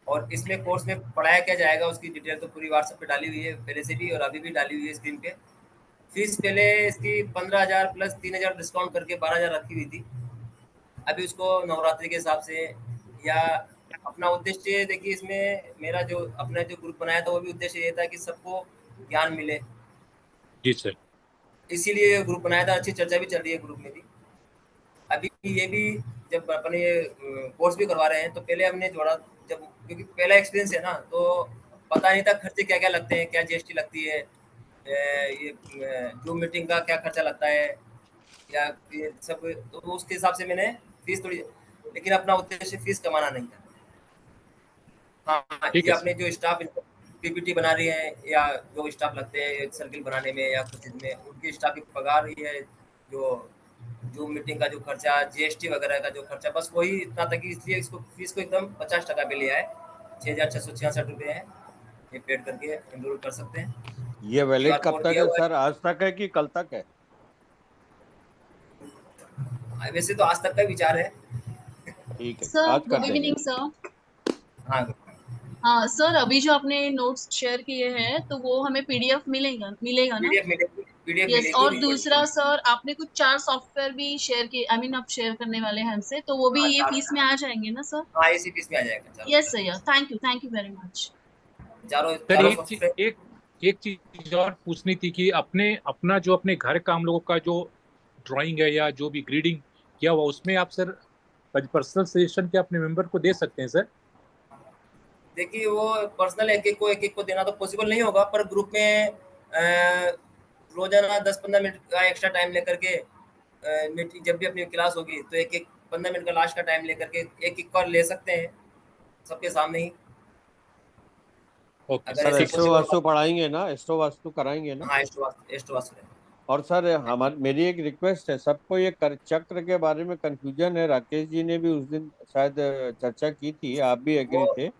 और इसमें कोर्स में पढ़ाया क्या जाएगा उसकी डिटेल तो पूरी व्हाट्सएप पे डाली हुई है पहले से भी, और अभी भी डाली हुई है स्क्रीन पे। फीस पहले इसकी 15,000 प्लस 3,000 डिस्काउंट करके 12,000 रखी हुई थी। अभी उसको नवरात्रि के हिसाब से, या अपना उद्देश्य देखिए इसमें, मेरा जो अपना जो ग्रुप बनाया था वो भी उद्देश्य ये था कि सबको ज्ञान मिले, जी सर। इसीलिए ग्रुप बनाया था। अच्छी चर्चा भी चल रही है ग्रुप में भी। अभी ये भी जब अपन ये कोर्स भी करवा रहे हैं तो पहले हमने जोड़ा, जब क्योंकि पहला एक्सपीरियंस है ना, तो पता नहीं था खर्चे क्या क्या लगते हैं, क्या जीएसटी लगती है, ये जूम मीटिंग का क्या खर्चा लगता है, या ये सब। तो उसके हिसाब से मैंने फीस थोड़ी, लेकिन अपना उद्देश्य फीस कमाना नहीं था। हाँ, ठीक ये है सर। अपने जो स्टाफ पीपीटी बना रही हैं, या जो स्टाफ लगते हैं सर्किल बनाने में या कुछ इसमें, उनकी स्टाफ की पगार ही है। जो जो मीटिंग का जो खर्चा, जीएसटी वगैरह का जो खर्चा, बस वही इतना था कि इसलिए इसको फीस को एकदम 50% पे लिया है। 6,666 रुपये है, ये पेड करके एनरोल कर सकते हैं। ये वैलिड क्यूआर कब कोड तक दिया है हुआ सर, आज तक है कि कल तक है? है, वैसे तो आज तक का विचार है। ठीक है, सर आज कर गुड देंगे। Evening sir. हाँ, हाँ सर, अभी जो आपने नोट्स शेयर किए हैं तो वो हमें पीडीएफ मिलेगा मिलेगा ना? पीडीएफ मिलेगी, पीडीएफ यस। मिलेगी। और दूसरा सर, आपने कुछ 4 सॉफ्टवेयर भी शेयर किए, आई मीन आप शेयर करने वाले हैं हमसे, तो वो भी हाँ, ये चार, फीस में आ जाएंगे ना सर? हाँ, इसी फीस में आ जाएगा चारों yes sir, yes. Thank you very much. चारों सर चारों एक चीज सॉफ्टवेयर। एक चीज और पूछनी थी कि अपने अपना जो अपने घर का हम लोगों का जो ड्राइंग है या जो भी ग्रीडिंग किया हुआ, उसमें आप सर पर्सनल सजेशन के अपने मेंबर को दे सकते हैं सर? देखिए वो पर्सनल एक एक को देना तो पॉसिबल नहीं होगा, पर ग्रुप में रोजाना 10-15 मिनट का एक्स्ट्रा टाइम लेकर के, मीटिंग जब भी अपनी क्लास होगी तो एक एक 15 मिनट का लास्ट का टाइम लेकर के एक एक कॉल ले सकते हैं सबके सामने ही, ओके अगर सर, सर ऐसा ठीक है एस्ट्रो सर। पॉसिबल वास्तु होगा। पढ़ाएंगे ना, एस्ट्रो वास्तु कराएंगे ना? हाँ, एस्टोवास में। और सर हमारी मेरी एक रिक्वेस्ट है, सबको ये कर चक्र के बारे में कंफ्यूजन है, राकेश जी ने भी उस दिन शायद चर्चा की थी, आप भी वो एग्री थे।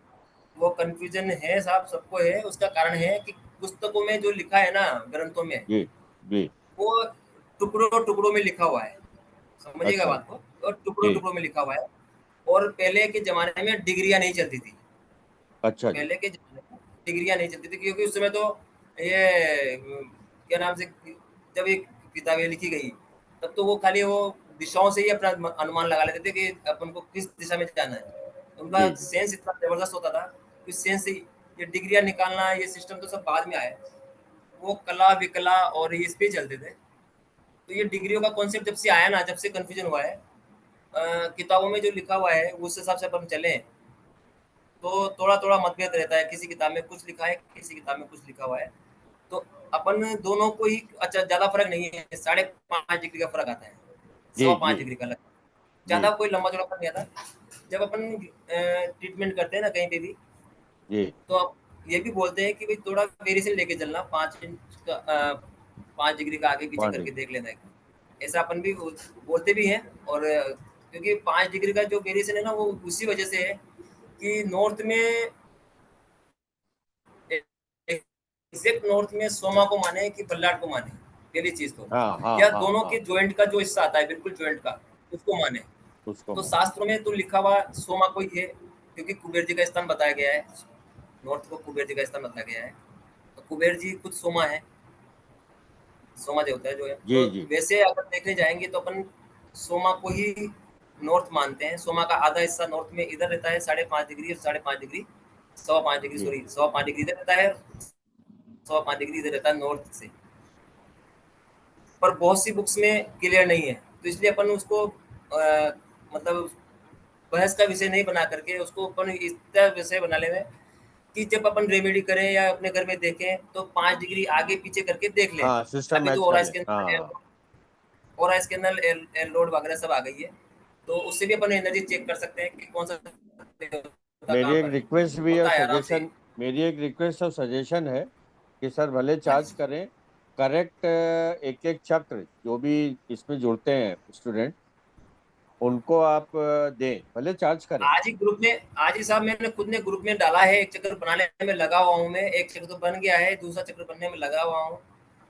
वो कंफ्यूजन है साहब, सबको है। उसका कारण है कि पुस्तकों में जो लिखा है ना, ग्रंथों में, जी जी। वो टुकड़ों टुकड़ों में लिखा हुआ है। समझिएगा अच्छा बात को, और टुकड़ों जी। टुकड़ों में लिखा हुआ है। और पहले के जमाने में डिग्रियां नहीं चलती थी। अच्छा जी। पहले के जमाने में डिग्रियां नहीं चलती थी, क्योंकि उस समय तो ये क्या नाम से, जब एक किताबें लिखी गई तब तो वो खाली वो दिशाओं से ही अपना अनुमान लगा लेते थे कि अपन को किस दिशा में जाना है। उनका जी जी। सेंस इतना जबरदस्त होता था कि सेंस से ये डिग्रियां निकालना, ये सिस्टम तो सब बाद में आए। वो कला विकला और ये इस पे चलते थे। तो ये डिग्रियों का कॉन्सेप्ट जब से आया ना, जब से कन्फ्यूजन हुआ है, किताबों में जो लिखा हुआ है उस हिसाब से अपन चलें तो थोड़ा थोड़ा मतभेद रहता है। किसी किताब में कुछ लिखा है, किसी किताब में कुछ लिखा हुआ है। तो अपन दोनों को ही, अच्छा ज्यादा फर्क नहीं है, 5.5 डिग्री का फर्क आता है, जी सवा जी। 5 डिग्री का लगता है। जी ज्यादा कोई लंबा चौड़ा फर्क नहीं आता। जब अपन ट्रीटमेंट करते हैं ना कहीं पे भी, जी। तो आप ये भी बोलते हैं कि भाई थोड़ा वेरिएशन लेके चलना, 5 इंच का, 5 डिग्री का आगे पीछे पाँच। करके देख लेना है। ऐसा अपन भी बोलते भी हैं। और क्योंकि 5 डिग्री का जो वेरिएशन है ना, वो उसी वजह से है कि नॉर्थ में, एग्जैक्ट नॉर्थ में सोमा को माने कि बल्लाट को माने, पहली चीज तो, हाँ हाँ या हाँ दोनों हाँ। के जॉइंट का जो हिस्सा आता है बिल्कुल जॉइंट का, उसको माने। उसको तो मान। शास्त्रों में तो लिखा हुआ सोमा को ही है, क्योंकि कुबेर जी का स्थान बताया गया है। नॉर्थ को कुबेर जी का स्थान बताया गया है, तो कुबेर जी खुद सोमा है, सोमा देवता है जो है। जी तो जी। वैसे अगर देखने जाएंगे तो अपन सोमा को ही नॉर्थ मानते हैं। सोमा का आधा हिस्सा नॉर्थ में इधर रहता है 5.5 डिग्री, 5.5 डिग्री, 5.25 डिग्री, जी सॉरी 5.25 डिग्री इधर रहता है, 5.25 डिग्री इधर रहता है नॉर्थ से। पर बहुत सी बुक्स में क्लियर नहीं है, तो इसलिए अपन उसको मतलब बहस का विषय नहीं बना करके उसको अपन इस तरह विषय बना ले कि जब अपन रेमेडी करें या अपने घर में देखें तो 5 डिग्री आगे पीछे करके देख लें। हाँ, सिस्टम अभी तो मैच कर ले। हाँ और इसके अंदर एल लोड वगैरह सब आ गई है, तो उससे भी अपन एनर्जी चेक कर सकते हैं कि कौन सा मेरी काम एक करे। रिक्वेस्ट भी और होता है आराम से। सजेशन, मेरी एक रिक्वेस्ट और सजेशन है कि सर भले हाँ चार्ज जी। करें, करेक्ट एक एक चक्र जो भी इसमें जुड़ते हैं स्टूडेंट, उनको आप दें, भले चार्ज करें। आज ही साहब मैंने खुद ने ग्रुप में डाला है, एक चक्कर बनाने में लगा हुआ हूँ मैं, एक चक्कर तो बन गया है, दूसरा चक्कर बनने में लगा हुआ हूँ।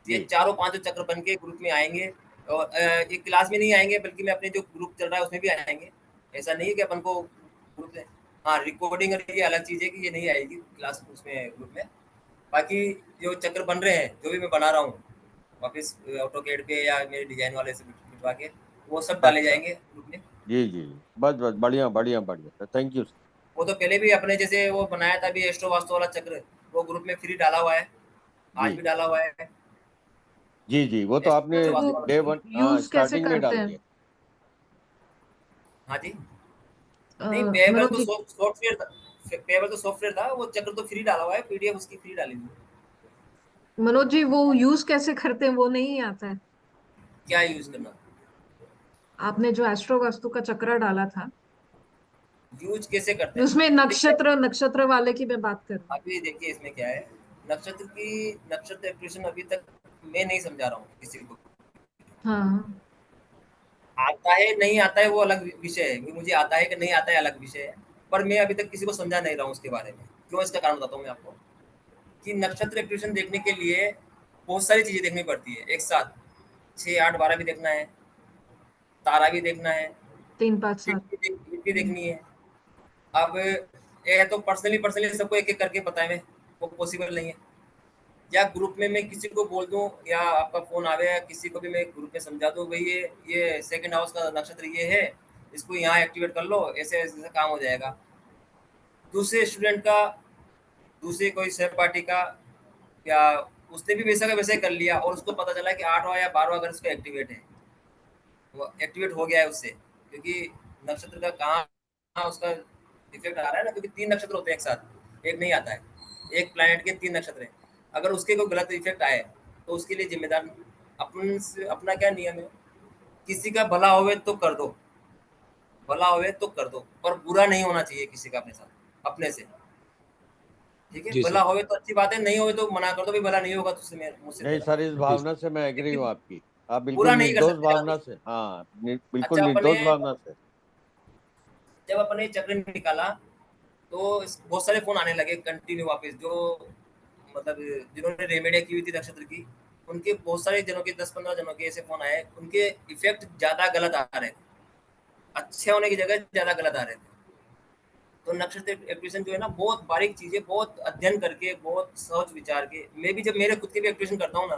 ये जी चारों पांचों चक्र बन के ग्रुप में आएंगे, और ये क्लास में नहीं आएंगे बल्कि मैं अपने जो ग्रुप चल रहा है उसमें भी आएंगे। ऐसा नहीं है कि अपन को ग्रुप में, हाँ रिकॉर्डिंग ये अलग चीज है कि ये नहीं आएगी क्लास उसमें ग्रुप में। बाकी जो चक्र बन रहे हैं जो भी मैं बना रहा हूँ वापस ऑटोकेड पे या मेरे डिजाइन वाले से बिठवा के, वो सब डाले अच्छा, जाएंगे ग्रुप में। जी जी जी, बस बस, बढ़िया बढ़िया बढ़िया सर, थैंक यू। वो तो पहले भी अपने जैसे वो बनाया था भी एस्ट्रो वास्तु वाला चक्र, वो ग्रुप में फ्री डाला हुआ है, आज जी भी डाला हुआ है। जी जी, वो तो आपने एस्ट्रो सर वो वास्तु वाला डे चक्र। वन, हाँ, यूज कैसे स्टार्टिंग में करते डाल हैं? दिया। हाँ जी। नहीं पेबल मनोज तो जी, सॉफ्टवेयर था, पेबल तो सॉफ्टवेयर था, वो चक्र तो फ्री डाला हुआ है, पीडीएफ उसकी फ्री डाली हुई है। मनोज जी वो यूज कैसे करते हैं वो नहीं आता है? क्या यूज करना, आपने जो एस्ट्रो वास्तु का चक्रा डाला था, यूज कैसे करते हैं। उसमें देखिए नक्षत्र नक्षत्र वाले की मैं बात कर रही हूँ। अभी देखिए इसमें क्या है, नक्षत्र एक्सप्रेशन अभी तक मैं नहीं समझा रहा हूँ किसी को। हाँ आता है नहीं आता है वो अलग विषय है, कि मुझे आता है कि नहीं आता है अलग विषय है, पर मैं अभी तक किसी को समझा नहीं रहा हूँ उसके बारे में। क्यों, इसका कारण बताता हूँ मैं आपको कि नक्षत्र एक्टिवेशन देखने के लिए बहुत सारी चीजें देखनी पड़ती है एक साथ। 6, 8, 12 भी देखना है, तारा भी देखना है, 3 5 7। तिथि भी देखनी है। अब ये तो पर्सनली पर्सनली सबको एक एक करके बताए में वो पॉसिबल नहीं है। या ग्रुप में मैं किसी को बोल दूं या आपका फोन आवे या किसी को भी मैं ग्रुप में समझा दूं भाई ये सेकंड हाउस का नक्षत्र ये है, इसको यहाँ एक्टिवेट कर लो, ऐसे ऐसे काम हो जाएगा। दूसरे स्टूडेंट का, दूसरे कोई सहपाठी का, या उसने भी वैसा का वैसा ही कर लिया और उसको पता चला कि 8वां या 12वां अगर उसका एक्टिवेट है, वो एक्टिवेट हो गया है उससे, क्योंकि नक्षत्र का कहाँ उसका इफेक्ट आ रहा है ना, क्योंकि 3 नक्षत्र होते हैं एक साथ, एक नहीं आता है। एक प्लैनेट के 3 नक्षत्र हैं, अगर उसके कोई गलत इफेक्ट आए तो उसके लिए जिम्मेदार अपन से। अपना क्या नियम है, किसी का भला होवे तो कर दो, भला होवे तो कर दो, पर बुरा नहीं होना चाहिए किसी का अपने साथ अपने से। ठीक है, जी भला सर। होवे तो अच्छी बात है, नहीं होवे तो मना कर दो, भी भला नहीं होगा तुझसे मुझसे नहीं तेरा, सर, इस जी भावना से मैं एग्री हूँ लेकिन आपकी। आप बिल्कुल बुरा नहीं कर निर्दोष सकते ना। भावना से, हाँ, बिल्कुल अच्छा अपने निर्दोष भावना से। जब अपने चक्र निकाला तो बहुत सारे फोन आने लगे कंटिन्यू वापस, जो मतलब जिन्होंने रेमेडिया की हुई थी नक्षत्र की, उनके बहुत सारे जनों के 10-15 जनों के ऐसे फोन आए, उनके इफेक्ट ज्यादा गलत आ रहे थे, अच्छे होने की जगह ज्यादा गलत आ रहे थे। तो नक्षत्र एक्टिवेशन जो है ना, बहुत बारीक चीज है, बहुत अध्ययन करके, बहुत सोच विचार के। मैं भी जब मेरे खुद के भी एक्टिवेशन करता हूँ ना,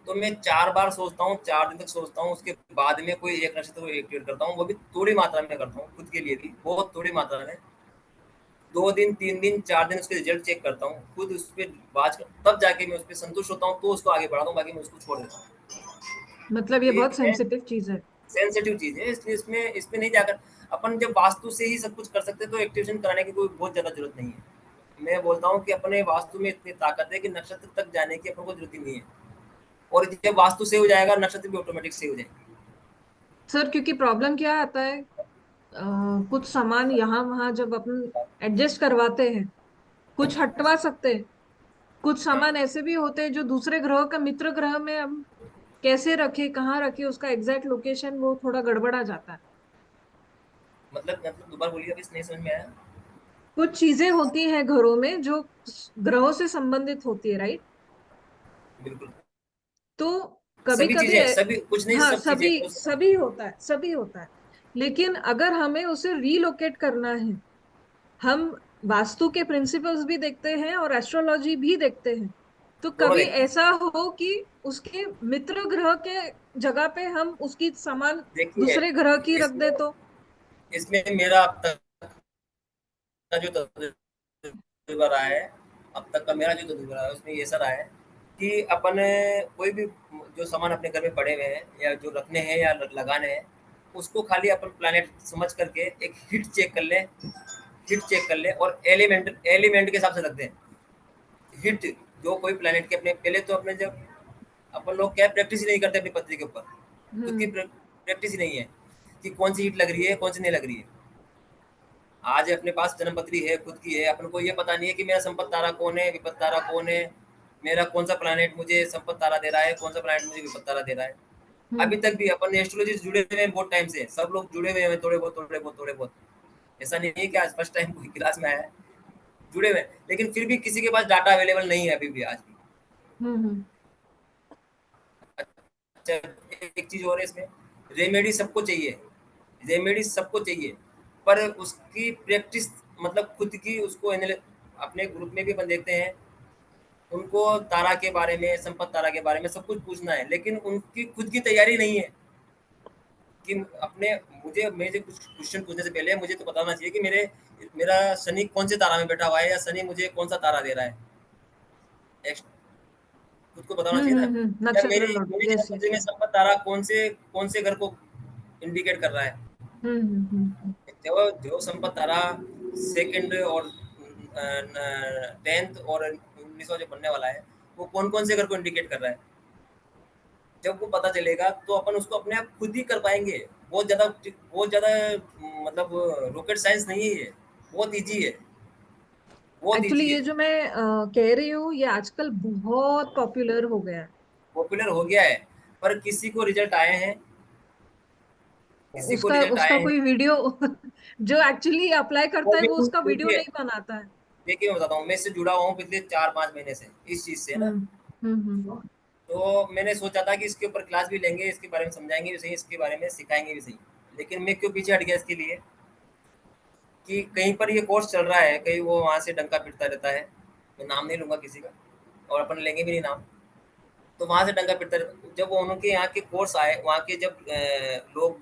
तो मैं 4 बार सोचता हूँ, 4 दिन तक सोचता हूँ, उसके बाद में कोई एक नक्षत्र को एक्टिवेट करता हूँ, वो भी थोड़ी मात्रा में करता हूँ खुद के लिए भी, बहुत थोड़ी मात्रा में। 2 दिन, 3 दिन, 4 दिन उसके रिजल्ट चेक करता हूँ खुद, उस पर बात तब जाके मैं उस पर संतुष्ट होता हूँ, तो उसको आगे बढ़ाता हूँ, बाकी मैं उसको छोड़ देता हूँ। मतलब ये तो ये बहुत है सेंसिटिव चीज है। सेंसिटिव चीज है, इसलिए इसमें नहीं जाकर अपन जब वास्तु से ही सब कुछ कर सकते हैं तो एक्टिवेशन कराने की कोई बहुत ज्यादा जरूरत नहीं है। मैं बोलता हूँ कि अपने वास्तु में इतनी ताकत है कि नक्षत्र तक जाने की अपन को जरूरत ही नहीं है, और जब वास्तु से हो जाएगा नक्षत्र भी ऑटोमेटिक से हो जाएगा। सर क्योंकि प्रॉब्लम क्या आता है, कुछ सामान यहाँ वहां जब अपन एडजस्ट करवाते हैं, कुछ हटवा सकते हैं, कुछ हाँ, सामान ऐसे भी होते हैं जो दूसरे ग्रह का मित्र ग्रह में हम कैसे रखे, कहाँ रखे, उसका एग्जैक्ट लोकेशन वो थोड़ा गड़बड़ा जाता है। मतलब दोबारा बोलिए, अभी नहीं समझ में आया। कुछ चीजें होती हैं घरों में जो ग्रहों से संबंधित होती है, राइट? बिल्कुल, तो कभी सभी कभी, चीजें, सभी कुछ नहीं, हाँ सब चीजें सभी उस। सभी होता है, सभी होता है। लेकिन अगर हमें उसे रीलोकेट करना है, हम वास्तु के प्रिंसिपल्स भी देखते हैं और एस्ट्रोलॉजी भी देखते हैं, तो दोनों कभी देखते हैं। ऐसा हो कि उसके मित्र ग्रह के जगह पे हम उसकी सामान देखिए दूसरे ग्रह की रख दे इसमें तो? इसमें मेरा अब तक का जो तजुर्बा रहा है, अब तक का मेरा जो तजुर्बा रहा है उसमें ये ऐसा रहा है कि अपन कोई भी जो सामान अपने घर में पड़े हुए हैं या जो रखने हैं या लगाने हैं, उसको खाली अपन प्लैनेट समझ करके एक हिट चेक कर लें, हिट चेक कर लें और एलिमेंट एलिमेंट के हिसाब से रख दें। हिट जो कोई प्लैनेट के अपने पहले तो अपने जब अपन लोग क्या प्रैक्टिस ही नहीं करते अपनी पृथ्वी के ऊपर, खुद की हम्म प्रैक्टिस ही नहीं है कि कौन सी हिट लग रही है कौन सी नहीं लग रही है। आज अपने पास जन्मपत्री है खुद की है, अपन को ये पता नहीं है कि मेरा संपत्त तारा कौन है, विपत्त तारा कौन है, मेरा कौन सा प्लैनेट मुझे संपत्त तारा दे रहा है, कौन सा प्लैनेट मुझे विपत्त तारा दे रहा है। अभी हम्म तक भी अपन एस्ट्रोलॉजी से जुड़े हुए हैं बहुत टाइम से, सब लोग जुड़े हुए हैं थोड़े बहुत थोड़े बहुत थोड़े बहुत। ऐसा नहीं है कि आज फर्स्ट टाइम कोई क्लास में आया है, जुड़े हुए हैं, लेकिन फिर भी किसी के पास डाटा अवेलेबल नहीं है अभी भी आज भी। हम्म अच्छा, एक चीज और है इसमें, रेमेडी सबको चाहिए, रेमेडी सबको चाहिए, पर उसकी प्रैक्टिस मतलब खुद की उसको अपने ग्रुप में भी अपन देखते हैं, उनको तारा के बारे में संपत्त तारा के बारे में सब कुछ पूछना है, लेकिन उनकी खुद की तैयारी नहीं है कि अपने मुझे कुछ क्वेश्चन पूछने से पहले मुझे तो बताना चाहिए कि मेरा शनि कौन से तारा में बैठा हुआ है या शनि मुझे कौन सा तारा दे रहा है। खुद को बताना चाहिए ना, या नक्षत्र मेरी लॉर्ड, मेरी यस यस जन्मकुंडली में यस। संपत्त तारा कौन से घर को इंडिकेट कर रहा है। हम्म। जो संपत्त तारा सेकंड और 10th और 19वां जो बनने वाला है, वो कौन कौन से घर को इंडिकेट कर रहा है। जब वो पता चलेगा तो अपन उसको अपने आप खुद ही कर पाएंगे। बहुत ज्यादा मतलब रॉकेट साइंस नहीं है ये, बहुत इजी है, बहुत एक्चुअली इजी ये है। जो मैं कह रही हूँ ये आजकल बहुत पॉपुलर हो गया है। पॉपुलर हो गया है, पर किसी को रिजल्ट आए हैं, किसी को उसका रिजल्ट उसका आए हैं। कोई वीडियो जो एक्चुअली अप्लाई वो करता है भी वो उसका वीडियो देखिए, नहीं बनाता है। देखिए मैं बताता हूँ, मैं इससे जुड़ा हुआ हूँ पिछले 4-5 महीने से इस चीज से ना। हम्म हम्म तो मैंने सोचा था कि इसके ऊपर क्लास भी लेंगे, इसके बारे में समझाएंगे भी सही, इसके बारे में सिखाएंगे भी सही। लेकिन मैं क्यों पीछे हट गया इसके लिए कि कहीं पर ये कोर्स चल रहा है, कहीं वो वहाँ से डंका पिटता रहता है, मैं नाम नहीं लूंगा किसी का और अपन लेंगे भी नहीं नाम। तो वहाँ से डंका पिटता रहता, जब वो उनके यहाँ के कोर्स आए, वहाँ के जब लोग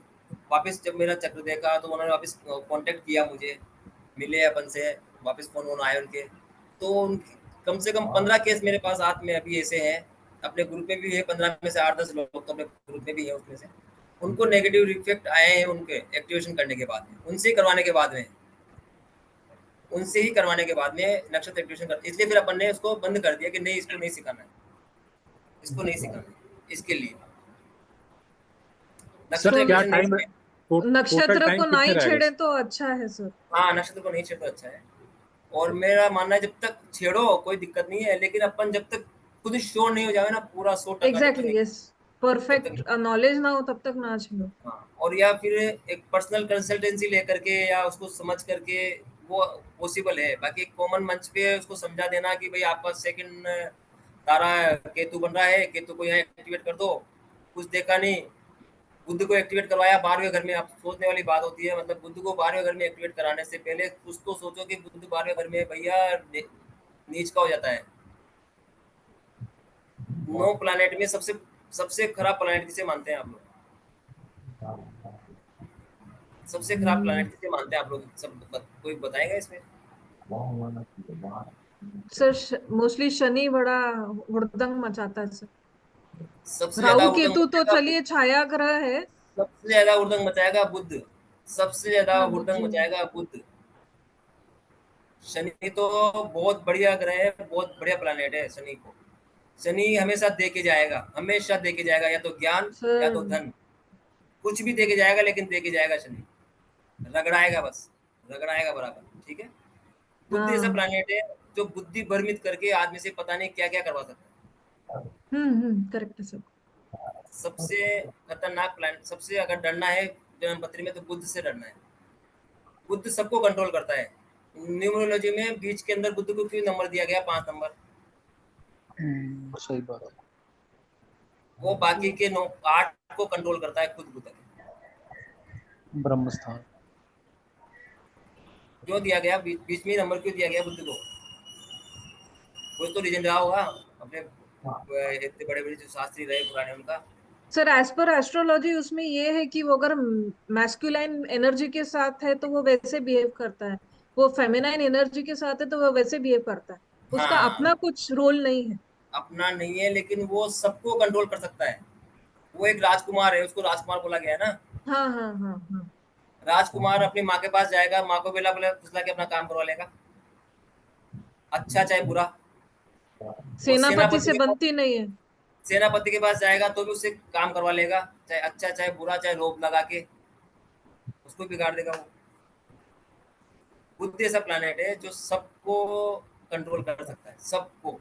वापस जब मेरा चक्र देखा तो उन्होंने वापस कांटेक्ट किया मुझे, मिले अपन से, वापस फोन वोन आए उनके। तो कम से कम 15 केस मेरे पास हाथ में अभी ऐसे हैं, अपने ग्रुप में भी है 15 में से 8-10 लोग तो अपने ग्रुप में भी है उसमें से। उनको नेगेटिव इफेक्ट आए हैं उनके एक्टिवेशन करने के बाद में, उनसे ही करवाने के बाद में, उनसे ही करवाने के बाद में नक्षत्र एक्टिवेशन कर, इसलिए फिर अपन ने उसको बंद कर दिया कि नहीं इसको नहीं सिखाना है, इसको नहीं सिखाना है इसके लिए सर नक्षत्र सो क्या एक्टिवेशन नहीं टाइम, सिखाए। टोटल नक्षत्र टाइम को ना कितने ही रहेगा छेड़े सर? तो अच्छा है सर। हाँ, नक्षत्र को नहीं छेड़ो अच्छा है। और मेरा मानना है जब तक छेड़ो कोई दिक्कत नहीं है, लेकिन अपन जब तक खुद श्योर नहीं हो जाए ना पूरा 100% जब तक एग्जैक्टली नहीं, यस। तब तक परफेक्ट नहीं। नॉलेज ना हो तब तक ना छेड़ो। हाँ, और या फिर एक पर्सनल कंसल्टेंसी लेकर के या उसको समझ करके वो पॉसिबल है। बाकी कॉमन मंच पे उसको समझा देना कि भाई आपका सेकंड तारा केतु बन रहा है, केतु को यहाँ एक्टिवेट कर दो, कुछ देखा नहीं, बुद्ध को एक्टिवेट करवाया 12वें घर में। आप सोचने वाली बात होती है, मतलब बुद्ध को 12वें घर में एक्टिवेट कराने से पहले कुछ तो सोचो कि बुद्ध 12वें घर में भैया नीच का हो जाता है। 9 प्लैनेट में सबसे सबसे खराब प्लैनेट किसे मानते हैं आप लोग? सबसे खराब प्लैनेट किसे मानते हैं आप लोग? कोई बताएगा इसमें? सर मोस्टली शनि बड़ा हुड़दंग मचाता है सर। सबसे ज्यादा राहु उड़दंग केतु तो मचाएगा चलिए छाया ग्रह है। सबसे ज्यादा उड़दंग मचाएगा बुद्ध, सबसे ज्यादा हाँ उड़दंग जी। मचाएगा बुद्ध। शनि तो बहुत बढ़िया ग्रह है, बहुत बढ़िया प्लैनेट है शनि को। शनि हमेशा दे के जाएगा, हमेशा दे के जाएगा, या तो ज्ञान या तो सर धन, कुछ भी दे के जाएगा, लेकिन दे के जाएगा शनि। रगड़ाएगा बस, रगड़ाएगा बराबर, ठीक है। बुद्ध ऐसा हाँ। प्लैनेट है जो बुद्धि भ्रमित करके आदमी से पता नहीं क्या क्या करवा सकता करेक्ट है सर। है। सबसे खतरनाक प्लैनेट, सबसे अगर डरना है जन्मपत्री में तो बुद्ध से डरना है। बुद्ध सबको कंट्रोल करता है। न्यूमरोलॉजी में बीच के अंदर बुद्ध को क्यों नंबर दिया गया 5 नंबर? सही बात है। वो बाकी के 8 को कंट्रोल करता है खुद बुद्ध। ब्रह्म स्थान। क्यों दिया गया बीच में नंबर क्यों दिया गया बुद्ध को? कुछ तो रीजन रहा होगा अपने इतने बड़े बड़े जो शास्त्री रहे पुराने उनका। सर एज पर एस्ट्रोलॉजी उसमें ये है कि वो अगर मैस्कुलाइन एनर्जी के साथ है तो वो वैसे बिहेव करता है, वो फेमिनाइन एनर्जी के साथ है तो वो वैसे बिहेव करता है, उसका हाँ, अपना कुछ रोल नहीं है। अपना नहीं है लेकिन वो सबको कंट्रोल कर सकता है। वो एक राजकुमार है, उसको राजकुमार बोला गया है ना। हाँ हाँ हाँ हाँ। राजकुमार अपनी माँ के पास जाएगा, माँ को बेला बोला फुसला के अपना काम करवा लेगा, अच्छा चाहे बुरा। वो सेनापति से बनती नहीं है। सेनापति के पास जाएगा तो भी उससे काम करवा लेगा, चाहे अच्छा चाहे बुरा, चाहे रोब लगा के उसको बिगाड़ देगा वो। बुध ऐसा प्लैनेट है जो सबको कंट्रोल कर सकता है, सबको।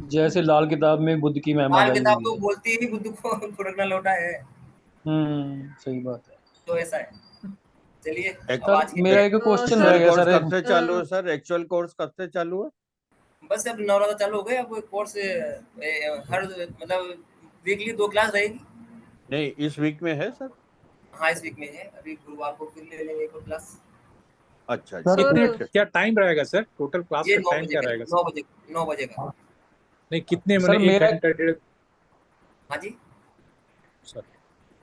जैसे लाल किताब में बुद्ध की महिमा लाल गाई किताब हुई तो है। बोलती ही बुद्ध को फुड़कना लौटा है। सही बात है। तो ऐसा है। चलिए अब सर आज की मेरा एक क्वेश्चन रह एक्चुअल गया कोर्स सर। कब से चालू है सर? एक्चुअल कोर्स कब से चालू है? बस अब नवरात्र चालू हो गए, अब कोर्स हर मतलब वीकली 2 क्लास रहेगी। नहीं, इस वीक में है सर? हाँ इस वीक में है, अभी गुरुवार को फिर ले लेंगे एक और क्लास। अच्छा सर, अच्छा, कितने ठीक है। क्या टाइम रहेगा सर? टोटल क्लास ये का 9 टाइम बजे क्या का, रहेगा सर? 9 बजे, 9 बजे का। नहीं कितने सर मतलब एक मेरा घंटा डेढ़? हाँ जी। सर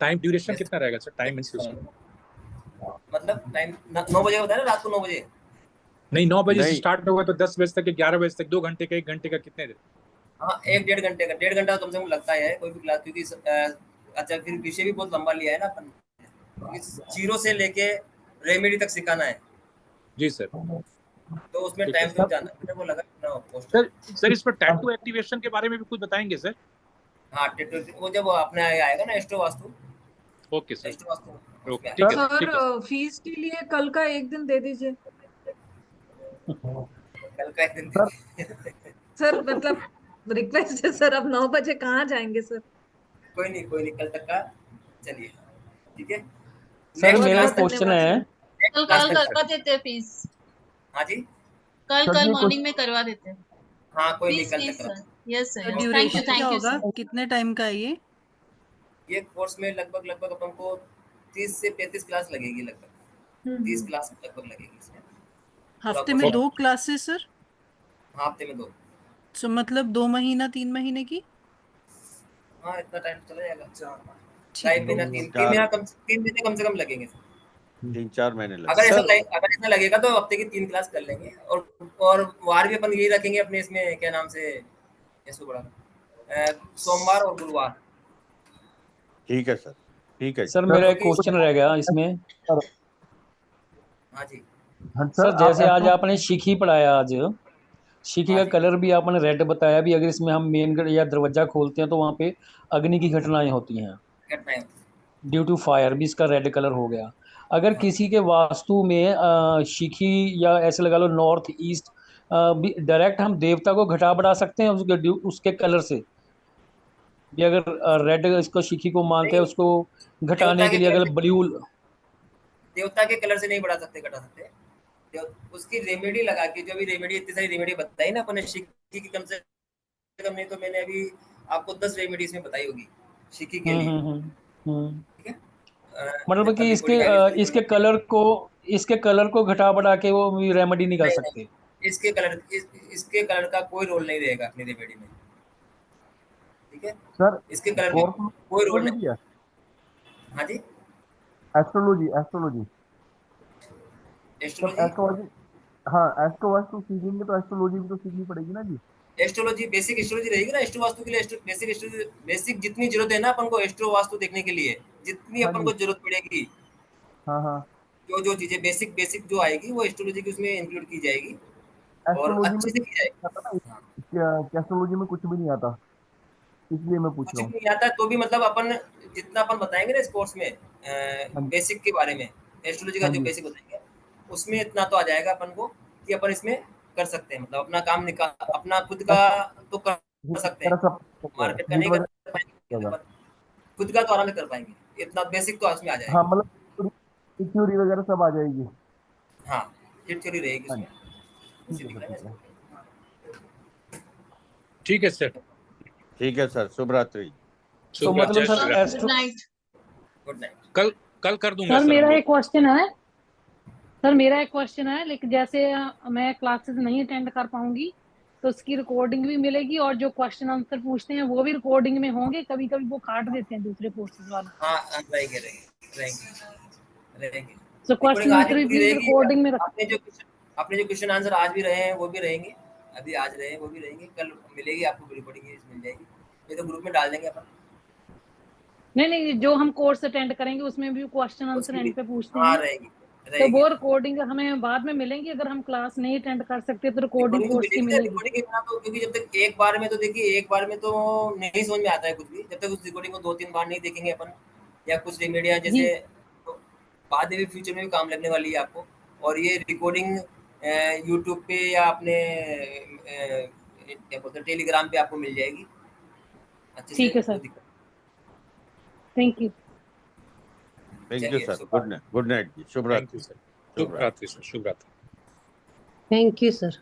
टाइम ड्यूरेशन यस कितना रहेगा सर? टाइम मीन्स उसमें मतलब टाइम 9 बजे का बताया ना, रात को 9 बजे। नहीं 9 बजे से नहीं, स्टार्ट होगा तो 10 बजे तक, 11 बजे तक, 2 घंटे का, 1 घंटे का कितने देर? हाँ 1 डेढ़ घंटे का, 1.5 घंटा कम से कम लगता है कोई भी क्लास, क्योंकि अच्छा फिर विषय भी बहुत लंबा लिया है ना अपन, क्योंकि जीरो से लेके रेमेडी तक सिखाना है, जी सर। तो उसमें ठीक है टाइम सर। तो जाना मेरे को लगा ना पोस्ट। सर इस पर टैटू एक्टिवेशन के बारे में भी कुछ बताएंगे सर? हाँ वो जब अपने आएगा ना astro vastu, okay sir. Astro vastu okay उसमें ठीक आएगा। है सर, सर ठीक है सर। फीस के लिए कल का एक दिन दे दीजिए। कल का एक दिन सर, सर मतलब रिक्वेस्ट है सर, अब 9 बजे कहाँ जाएंगे सर? कोई नहीं कल तक का। चलिए ठीक है। सर नेक्स्ट बहुत मेरा क्लास बहुत एक तक, क्वेश्चन धन्यवाद है। सर। नेक्स्ट कल क्लास कल तक करवा सर। देते हैं फीस। हाँ जी। कल सर कल ये मॉर्निंग में करवा देते हैं हाँ कोई नहीं फीस कल तक फीस करा। Sir. Yes sir, yes, duration क्या थैंक यू होगा, सर। कितने टाइम का है ये? ये कोर्स में लगभग लगभग अपन को 30 से 35 क्लास लगेगी, लगभग 30 क्लास लगभग लगेगी इसमें पूरा हफ्ते कोर्स। में 2 क्लासेस सर? हाँ हफ्ते में 2। तो मतलब 2 महीना 3 महीने की? हाँ इतना टाइम चला जाएगा, ठीक है। 2.5 महीना, 3 महीने कम से कम लगेंगे। 3-4 महीने अगर लगेंगे। ऐसा सर अगर ऐसा लगेगा तो हफ्ते की 3 क्लास कर लेंगे, और वार भी अपन यही रखेंगे अपने इसमें, क्या नाम से इसको बड़ा सोमवार और गुरुवार। ठीक है सर, ठीक है जी। सर मेरा एक क्वेश्चन रह गया इसमें। हाँ जी। हाँ सर सर आप जैसे आज एस्ट्रो आपने शिखी पढ़ाया, आज शिखी हाँ का जी। कलर भी आपने रेड बताया भी, अगर इसमें हम मेन गेट या दरवाजा खोलते हैं तो वहाँ पे अग्नि की घटनाएं होती हैं घटनाएं। ड्यू टू फायर, भी इसका रेड कलर हो गया। अगर हाँ किसी के वास्तु में शिखी या ऐसे लगा लो नॉर्थ ईस्ट, भी डायरेक्ट हम देवता को घटा बढ़ा सकते हैं उसके कलर से भी, अगर रेड इसको शिखी को मानते हैं नहीं, उसको देवता घटाने के के लिए कलर अगर से, ब्लू। देवता के कलर से नहीं बढ़ा सकते, घटा सकते। उसकी रेमेडी लगा के, जो भी रेमेडी, इतनी सारी रेमेडी बताई ना अपन ने शिकी की, कम से कम नहीं तो मैंने अभी आपको 10 रेमेडी इसमें बताई होगी शिकी के लिए। हम्म। ठीक है। मतलब कि अभी थोड़ी आगे इसके कलर को, इसके कलर को घटा बढ़ा के वो रेमेडी नहीं कर नहीं सकते। इसके कलर का कोई रोल नहीं रहेगा अपनी रेमेडी में। ठीक है। सर इसके कलर का कोर्स में कोई रोल एस्ट्रोलॉजी नहीं। भी है? हाँ जी। एस्ट्रोलॉजी एस्ट्रोलॉजी सब एस्ट्रोलॉजी। एस्ट्रोलॉजी। हाँ एस्ट्रो वास्तु सीखेंगे तो एस्ट्रोलॉजी भी तो सीखनी पड़ेगी ना जी। एस्ट्रोलॉजी बेसिक एस्ट्रोलॉजी रहेगी ना, एस्ट्रो वास्तु के लिए। बेसिक एस्ट्रो, बेसिक जितनी जरूरत है ना अपन को एस्ट्रो वास्तु देखने के लिए, जितनी हाँ अपन जी। को जरूरत पड़ेगी, हाँ हाँ। जो जो चीजें बेसिक बेसिक जो आएगी वो एस्ट्रोलॉजी की उसमें इंक्लूड की जाएगी, और एस्ट्रोलॉजी में अच्छे से भी की जाएगी। आता ना, एस्ट्रोलॉजी में कुछ भी नहीं आता, इसलिए मैं पूछ कुछ रहा भी हूँ। नहीं आता तो भी मतलब अपन जितना अपन बताएंगे ना इस कोर्स में हाँ जी। बेसिक के बारे में, एस्ट्रोलॉजी का हाँ जो जी। बेसिक बताएंगे, उसमें इतना तो आ जाएगा अपन को कि अपन इसमें कर सकते हैं, मतलब अपना काम निकाल, अपना खुद का तो कर सकते हैं, मेरा सब मार्केट का हीट नहीं कर वगैरह पाएंगे होगा। पर खुद का तो आराम से कर पाएंगे, इतना बेसिक तो इसमें आ हाँ जाएगा। मतलब थ्योरी वगैरह सब आ जाएगी। हाँ ये थ्योरी रहेगी हाँ जी। उसमें, ठीक उसे है सर, दिख रहा है ठीक है। ठीक है सर। ठीक है सर, शुभ रात्रि। तो शुभ रात्रि, मतलब जय Shri sir Ram. Good night. Good night. कल कर दूंगा सर सर हम मेरा लोग। एक क्वेश्चन है। सर मेरा एक क्वेश्चन है, लेकिन जैसे मैं क्लासेस नहीं अटेंड कर पाऊंगी तो उसकी रिकॉर्डिंग भी मिलेगी और जो क्वेश्चन आंसर पूछते हैं वो भी रिकॉर्डिंग में होंगे। कभी कभी वो काट देते हैं दूसरे कोर्सेज वाले। हाँ रहेंगे रहेंगे रहेंगे रहेंगे। सो रिकॉर्डिंग क्वेश्चन आज आंसर भी पूरी भी रहेगी। रिकॉर्डिंग में रख। अपने जो क्वेश्चन आंसर आज भी रहे हैं वो भी रहेंगे, अभी आज रहे हैं वो भी रहेंगे, कल मिलेगी आपको रिकॉर्डिंग, मिल जाएगी। ये तो ग्रुप में डाल देंगे अपन। नहीं, जो हम कोर्स अटेंड करेंगे उसमें भी क्वेश्चन आंसर एंड पे पूछते हैं। रहेगी तो वो रिकॉर्डिंग हमें बाद में मिलेंगी। अगर हम क्लास नहीं अटेंड कर सकते तो रिकॉर्डिंग कोर्स की मिलेगी। रिकॉर्डिंग के बिना तो, क्योंकि जब तक एक बार में तो देखिए, एक बार में तो नहीं समझ में आता है कुछ भी, जब तक उस रिकॉर्डिंग को 2-3 बार नहीं देखेंगे अपन, या कुछ रेमेडिया जैसे तो बाद में भी फ्यूचर में भी काम लगने वाली है आपको। और ये रिकॉर्डिंग यूट्यूब पे या अपने क्या बोलते हैं टेलीग्राम पे आपको मिल जाएगी अच्छे से। ठीक है sir, thank you. Thank you sir, good night ji, शुभ रात्रि। शुभ रात्रि सर, शुभ रात्रि। Thank you sir.